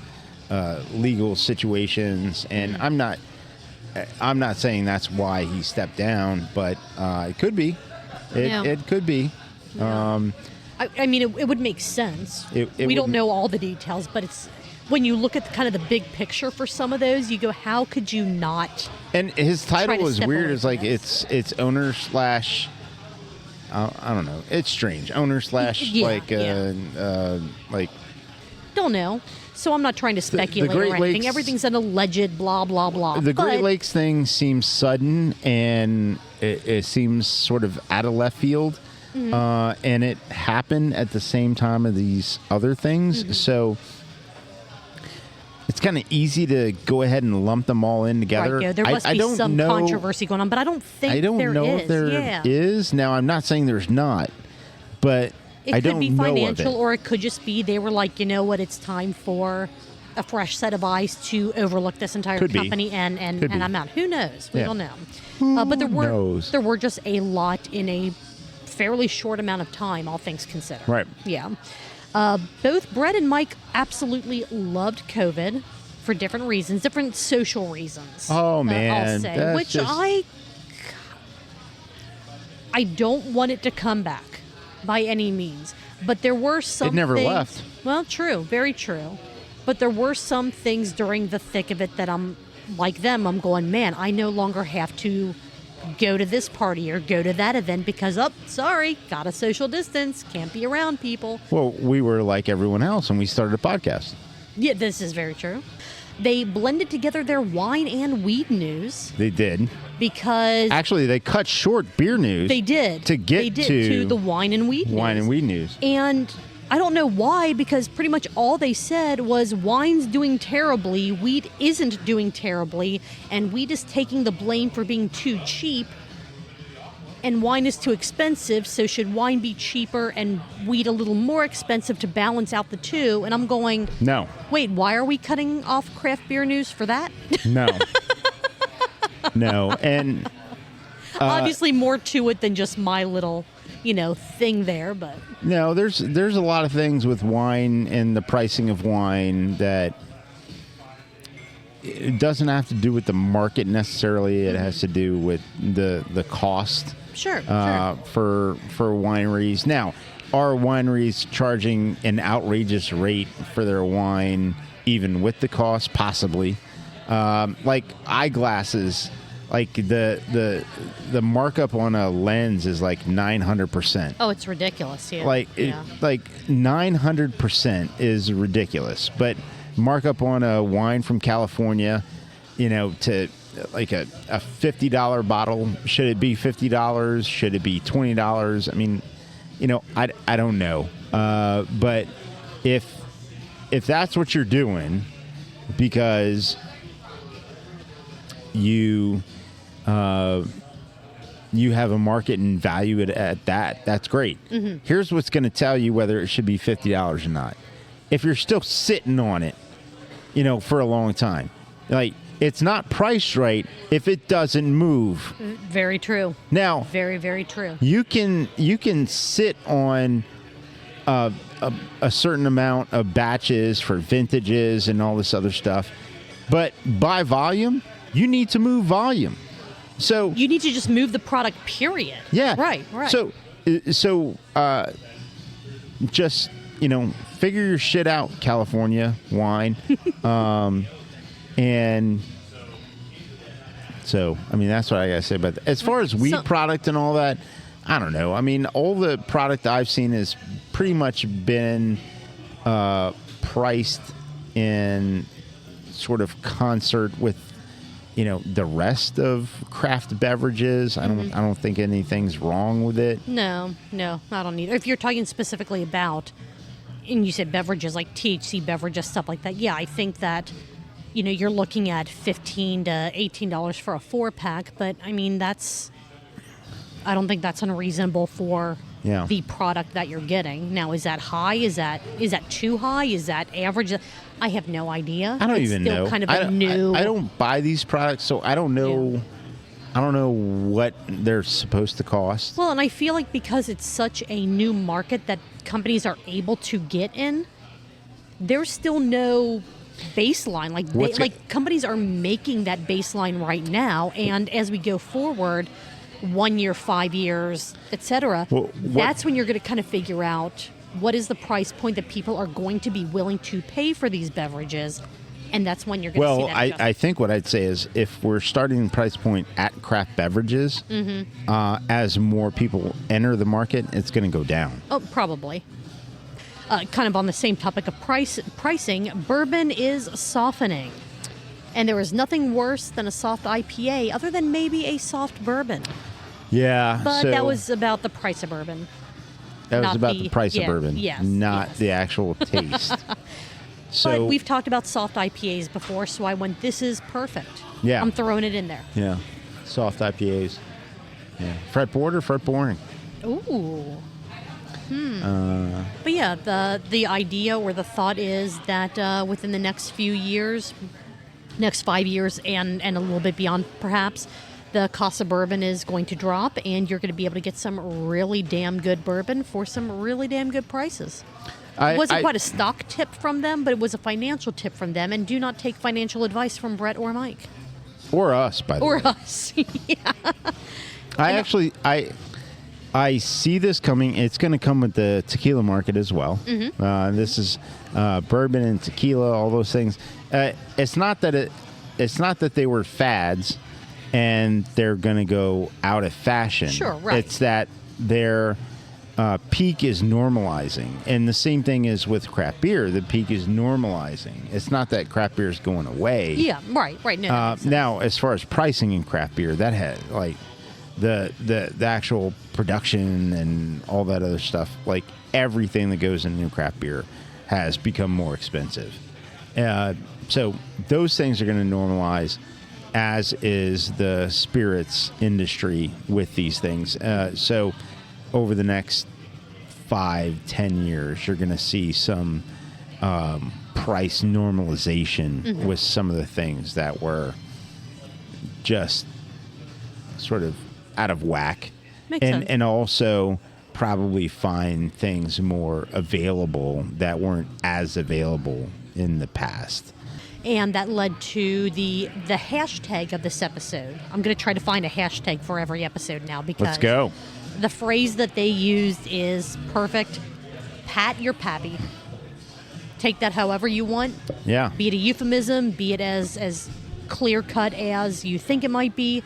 legal situations, and I'm not saying that's why he stepped down, but it could be. It could be. Yeah. It would make sense. We don't know all the details, but it's. When you look at kind of the big picture for some of those, you go, how could you not? And his title is weird. It's like it's owner / I don't know. It's strange. Owner slash like don't know. So I'm not trying to speculate Great or anything. Lakes, Everything's an alleged blah blah blah. The Great Lakes thing seems sudden, and it seems sort of out of left field. And it happened at the same time of these other things. So it's kind of easy to go ahead and lump them all in together. Right, there must be some controversy going on, but I don't think there is. I don't know if there is. Now, I'm not saying there's not, but I don't know of it. It could be financial, or it could just be they were like, you know what, it's time for a fresh set of eyes to overlook this entire company, and I'm out. Who knows? We don't know. But there were just a lot in a fairly short amount of time, all things considered. Right. Yeah. Both Brett and Mike absolutely loved COVID for different reasons, different social reasons. Oh, man. I'll say, which I don't want it to come back by any means. But there were some It never things, left. Well, true. Very true. But there were some things during the thick of it that I'm like them. I'm going, man, I no longer have to go to this party or go to that event because, sorry, got a social distance, can't be around people. Well, we were like everyone else, and we started a podcast. Yeah, this is very true. They blended together their wine and weed news. They did. Because... Actually, they cut short beer news. They did. To get to the wine and weed news. Wine and weed news. And I don't know why, because pretty much all they said was wine's doing terribly, weed isn't doing terribly, and weed is taking the blame for being too cheap, and wine is too expensive, so should wine be cheaper and weed a little more expensive to balance out the two? And I'm going, no. Wait, why are we cutting off craft beer news for that? No. No. And obviously more to it than just my little, thing there, but no, there's a lot of things with wine and the pricing of wine that it doesn't have to do with the market necessarily. It has to do with the cost. Sure. For wineries. Now, are wineries charging an outrageous rate for their wine, even with the cost? Possibly. Like eyeglasses, like the markup on a lens is like 900%. Oh, it's ridiculous. Yeah. Like 900% is ridiculous. But markup on a wine from California, to like a $50 bottle. Should it be $50? Should it be $20? I mean, I don't know. But if that's what you're doing, because you have a market and value it at that, that's great. Mm-hmm. Here's what's going to tell you whether it should be $50 or not. If you're still sitting on it, for a long time, like, it's not priced right if it doesn't move. Very true. Now, very, very true. You can sit on a certain amount of batches for vintages and all this other stuff, but by volume, you need to move volume. So you need to just move the product. Period. Yeah. Right. So just figure your shit out, California wine. And so, I mean, that's what I got to say about that. As far as weed product and all that, I don't know. I mean, all the product I've seen has pretty much been priced in sort of concert with, the rest of craft beverages. I don't think anything's wrong with it. No, I don't either. If you're talking specifically about, and you said beverages like THC beverages, stuff like that, yeah, I think that you're looking at $15 to $18 for a 4-pack, but I mean, I don't think that's unreasonable for the product that you're getting. Now, is that high? Is that too high? Is that average? I have no idea. I don't even know. Kind of a new. I don't buy these products, so I don't know. Yeah. I don't know what they're supposed to cost. Well, and I feel like because it's such a new market that companies are able to get in, there's still no baseline. Like companies are making that baseline right now, and as we go forward, 1 year, 5 years, etc., that's when you're going to kind of figure out what is the price point that people are going to be willing to pay for these beverages, And that's when you're going to see Well, that adjustment. I think what I'd say is if we're starting the price point at craft beverages, as more people enter the market, it's going to go down. Oh, probably. Kind of on the same topic of pricing, bourbon is softening. And there is nothing worse than a soft IPA other than maybe a soft bourbon. Yeah. But so that was about the price of bourbon. that was not about the price of bourbon, not yes. the actual taste. So But we've talked about soft IPAs before, so I went, this is perfect. Yeah. I'm throwing it in there. yeah, soft IPAs. Yeah. Fretboard or fretboring? Ooh. But yeah, the idea or the thought is that within the next few years, next 5 years and a little bit beyond perhaps, the cost of bourbon is going to drop and you're going to be able to get some really damn good bourbon for some really damn good prices. It wasn't quite a stock tip from them, but it was a financial tip from them. And do not take financial advice from Brett or Mike. Or us, by the way. Or us. Yeah. I see this coming. It's going to come with the tequila market as well. This is bourbon and tequila, all those things. It's not that they were fads and they're going to go out of fashion. Sure, right. It's that their peak is normalizing, and the same thing is with craft beer. The peak is normalizing. It's not that craft beer is going away. Yeah, right. No, that makes sense. Now, as far as pricing in craft beer, that had like the actual production and all that other stuff, like everything that goes into craft beer has become more expensive. So those things are going to normalize, as is the spirits industry with these things. So over the next 5-10 years, you're going to see some price normalization with some of the things that were just sort of out of whack. Makes sense. And also probably find things more available that weren't as available in the past. And that led to the hashtag of this episode. I'm going to try to find a hashtag for every episode now because Let's go. The phrase that they used is perfect. Pat your pappy. Take that however you want. Yeah. Be it a euphemism, be it as clear cut as you think it might be.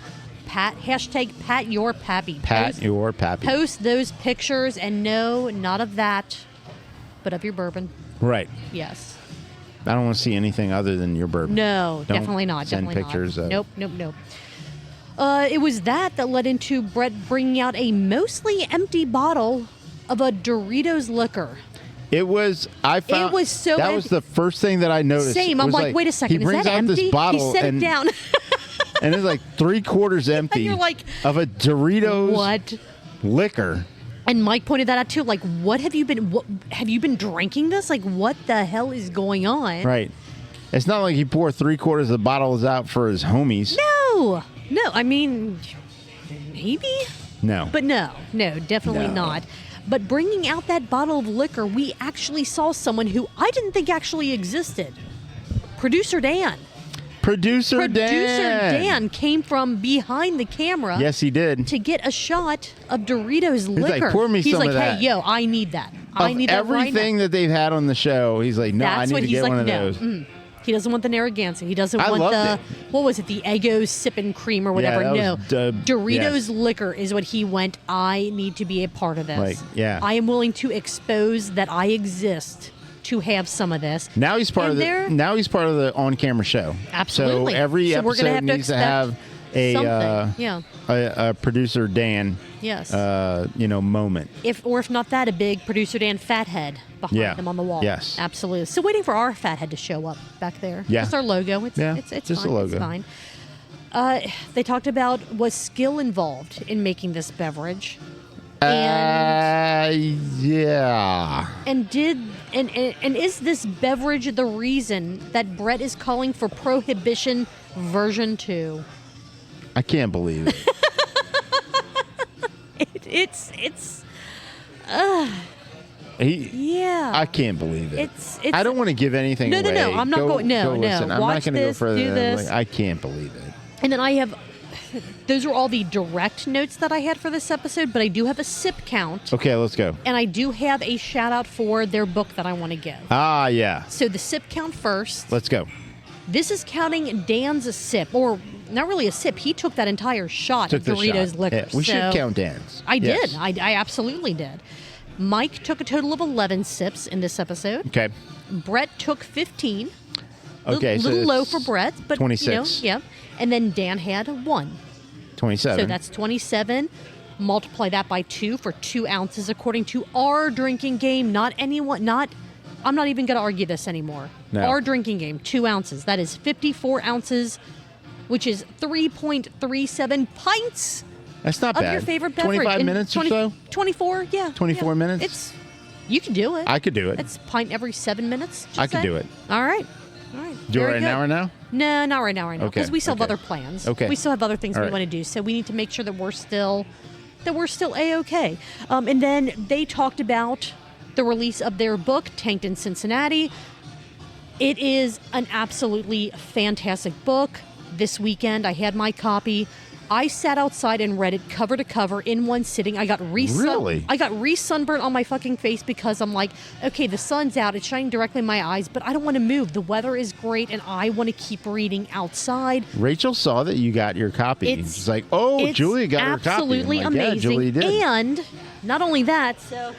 Hashtag pat your pappy. Pat your pappy. Post those pictures and no, not of that, but of your bourbon. Right. Yes. I don't want to see anything other than your bourbon. No, Don't definitely not. Send Definitely pictures not. of. Nope. It was that led into Brett bringing out a mostly empty bottle of a Doritos liquor. It was. I found It was so That empty. was the first thing that I noticed. Same. I'm was like, wait a second. He Is brings that out empty? this bottle He set and, it down. and it's like 3/4 empty. And you're like, of a Doritos what? liquor. And Mike pointed that out too. Like, what have you been drinking this? Like, what the hell is going on? Right. It's not like he poured 3/4 of the bottles out for his homies. No. I mean, maybe. No. But no, definitely No. not. But bringing out that bottle of liquor, we actually saw someone who I didn't think actually existed. Producer Dan. Producer Dan came from behind the camera. Yes, he did. To get a shot of Doritos liquor. like, "Pour me He's some like, of that." hey, yo, I need that. I need that right now. Everything that they've had on the show, he's like, no, That's I what need to he's get like, one of no. those. He doesn't want the Narragansett. He doesn't I want loved the, it. what was it, the Eggo sipping cream or whatever. that No. was Doritos yes. liquor is what he went, I need to be a part of this. Like, yeah. I am willing to expose that I exist to have some of this. Now he's part And of there- the on-camera show. Absolutely. So every So we're gonna episode have to needs to expect have a something. a producer Dan Yes. moment. If not that, a big producer Dan fathead behind them on the wall. Yes. Absolutely. So waiting for our fathead to show up back there. Yeah. Just our logo. It's just fine. a logo. It's fine. They talked about was skill involved in making this beverage. Yeah. And is this beverage the reason that Brett is calling for Prohibition version 2? I can't believe it. Yeah. I can't believe it. It's I don't want to give anything No, away. no, I'm not going. No, no. Listen. I'm not Watch going to go this, further do than this. like, I can't believe it. And then I have. Those are all the direct notes that I had for this episode, but I do have a sip count. Okay, let's go. And I do have a shout out for their book that I want to give. Ah, yeah. So the sip count first. Let's go. This is counting Dan's sip, or not really a sip. He took that entire shot Took of the Doritos shot. liquor. Yeah, we should count Dan's. I Yes. did. I absolutely did. Mike took a total of 11 sips in this episode. Okay. Brett took 15. Okay, so little low it's for Brett, but 26. yeah. And then Dan had 1. 27. So that's 27. Multiply that by 2 for 2 ounces, according to our drinking game. Not anyone. I'm not even going to argue this anymore. No. Our drinking game, 2 ounces. That is 54 ounces, which is 3.37 pints That's not of bad. your favorite beverage. 25 In minutes or so? 24, yeah. 24 yeah. minutes? You can do it. I could do it. It's a pint every 7 minutes. I could do it. All right. Do it Very right good. now or now? No, not right now. Okay, Because we still have okay. other plans. Okay. We still have other things All we right. want to do. So we need to make sure that we're still A-okay. And then they talked about the release of their book, Tanked in Cincinnati. It is an absolutely fantastic book. This weekend, I had my copy. I sat outside and read it cover to cover in one sitting. I got Really? I got sunburnt on my fucking face because I'm like, okay, the sun's out, it's shining directly in my eyes, but I don't want to move. The weather is great, and I want to keep reading outside. Rachel saw that you got your copy. It's like, oh, it's Julia got her copy. absolutely I'm like, amazing. Yeah, Julia did. And not only that, so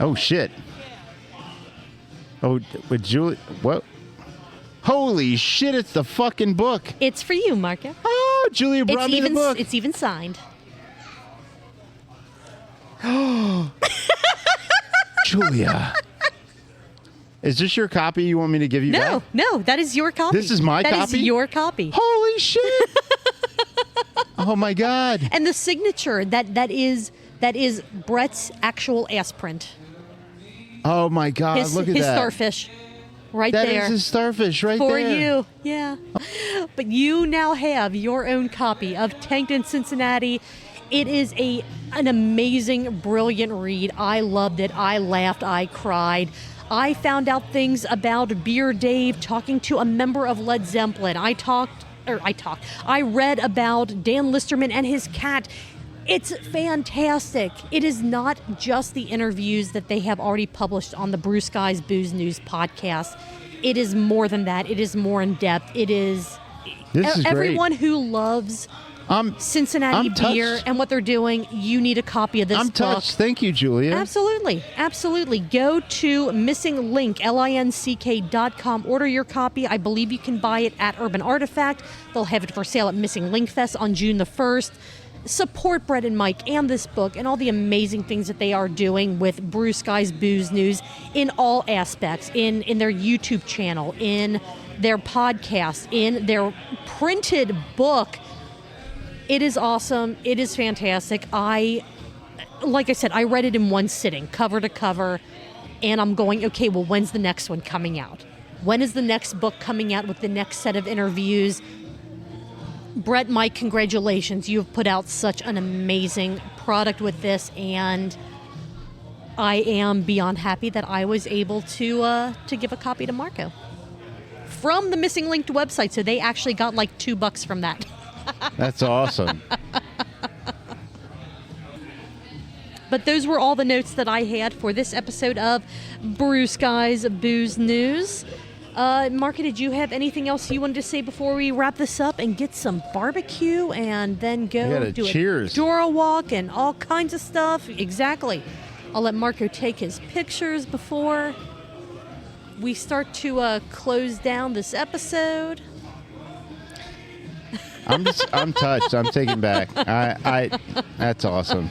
Oh, shit. Oh, with Julia, what? Holy shit, it's the fucking book. it's for you, Marco. Oh, Julia brought me the book. It's even signed. Julia. Is this your copy you want me to give you back? No, that is your copy. This is my That copy? is your copy. Holy shit. Oh, my God. And the signature that is Brett's actual ass print. Oh, my God. His, Look at his that. starfish. Right That there. is his starfish right for there. you. Yeah. But you now have your own copy of Tanked in Cincinnati. It is an amazing, brilliant read. I loved it. I laughed. I cried. I found out things about Beer Dave talking to a member of Led Zeppelin. I read about Dan Listerman and his cat. It's fantastic. It is not just the interviews that they have already published on the Brew Skies Booze News podcast. It is more than that. It is more in depth. It is This is everyone great. who loves Cincinnati I'm touched. beer and what they're doing. You need a copy of this I'm book. touched. Thank you, Julia. Absolutely. Go to Missing Link, linck.com. Order your copy. I believe you can buy it at Urban Artifact. They'll have it for sale at Missing Link Fest on June the 1st. Support Brett and Mike and this book and all the amazing things that they are doing with Brew Skies Booze News in all aspects, in their YouTube channel, in their podcast, in their printed book. It is awesome. It is fantastic. Like I said, I read it in one sitting, cover to cover, and I'm going, okay, well, when's the next one coming out? When is the next book coming out with the next set of interviews? Brett, Mike, congratulations. You've put out such an amazing product with this, and I am beyond happy that I was able to give a copy to Marco from the Missing Linked website. So they actually got like $2 from that. That's awesome. But those were all the notes that I had for this episode of Brew Skies Booze News. Marco, did you have anything else you wanted to say before we wrap this up and get some barbecue and then go do cheers. a Dora walk and all kinds of stuff? Exactly. I'll let Marco take his pictures before we start to close down this episode. I'm touched. I'm taken back. That's awesome.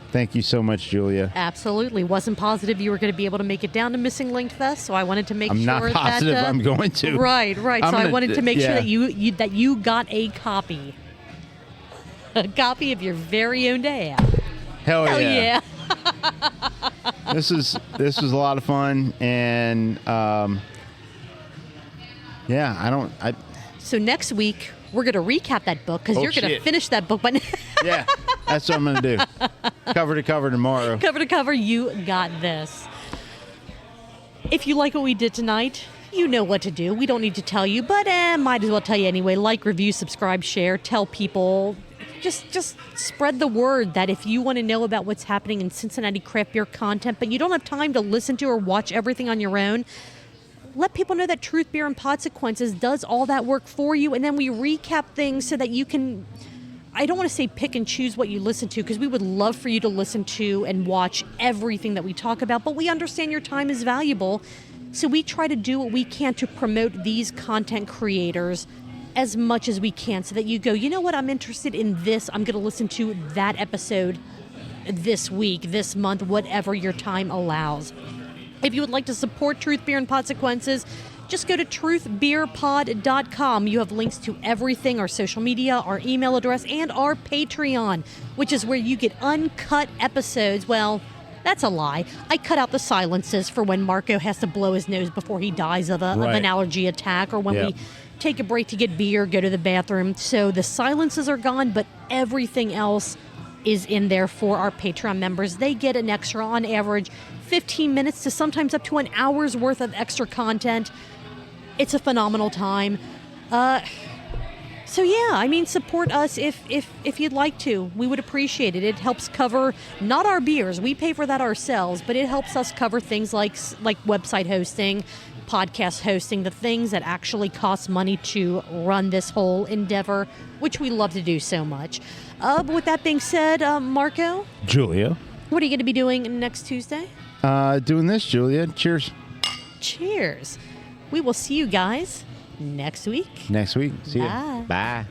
Thank you so much, Julia. Absolutely. Wasn't positive you were going to be able to make it down to Missing Linked Fest, so I wanted to make I'm sure not positive that I'm going to. Right. So I wanted to make sure yeah. that you got a copy. A copy of your very own dad. Hell yeah. This was a lot of fun, and So next week we're going to recap that book because Oh, you're going to shit. finish that book, but yeah, that's what I'm gonna do. Cover to cover tomorrow. cover to cover, you got this. If you like what we did tonight, you know what to do. We don't need to tell you, but might as well tell you anyway. Like, review, subscribe, share, tell people. just spread the word that if you want to know about what's happening in Cincinnati craft beer content, but you don't have time to listen to or watch everything on your own, let people know that Truth Beer and Consequences does all that work for you, and then we recap things so that you can, I don't want to say pick and choose what you listen to, because we would love for you to listen to and watch everything that we talk about, but we understand your time is valuable, so we try to do what we can to promote these content creators as much as we can, so that you go, you know what, I'm interested in this, I'm going to listen to that episode this week, this month, whatever your time allows. If you would like to support Truth Beer and Consequences, just go to truthbeerpod.com. You have links to everything, our social media, our email address, and our Patreon, which is where you get uncut episodes. Well, that's a lie. I cut out the silences for when Marco has to blow his nose before he dies of an allergy attack, or when we take a break to get beer, go to the bathroom. So the silences are gone, but everything else is in there for our Patreon members. They get an extra, on average, 15 minutes to sometimes up to an hour's worth of extra content. It's a phenomenal time. So yeah, I mean, support us if you'd like to. We would appreciate it. It helps cover, not our beers, we pay for that ourselves, but it helps us cover things like website hosting, podcast hosting, the things that actually cost money to run this whole endeavor, which we love to do so much. But with that being said, Marco? Julia? What are you going to be doing next Tuesday? Doing this, Julia. Cheers. Cheers. We will see you guys next week. Next week. See Bye. ya. Bye.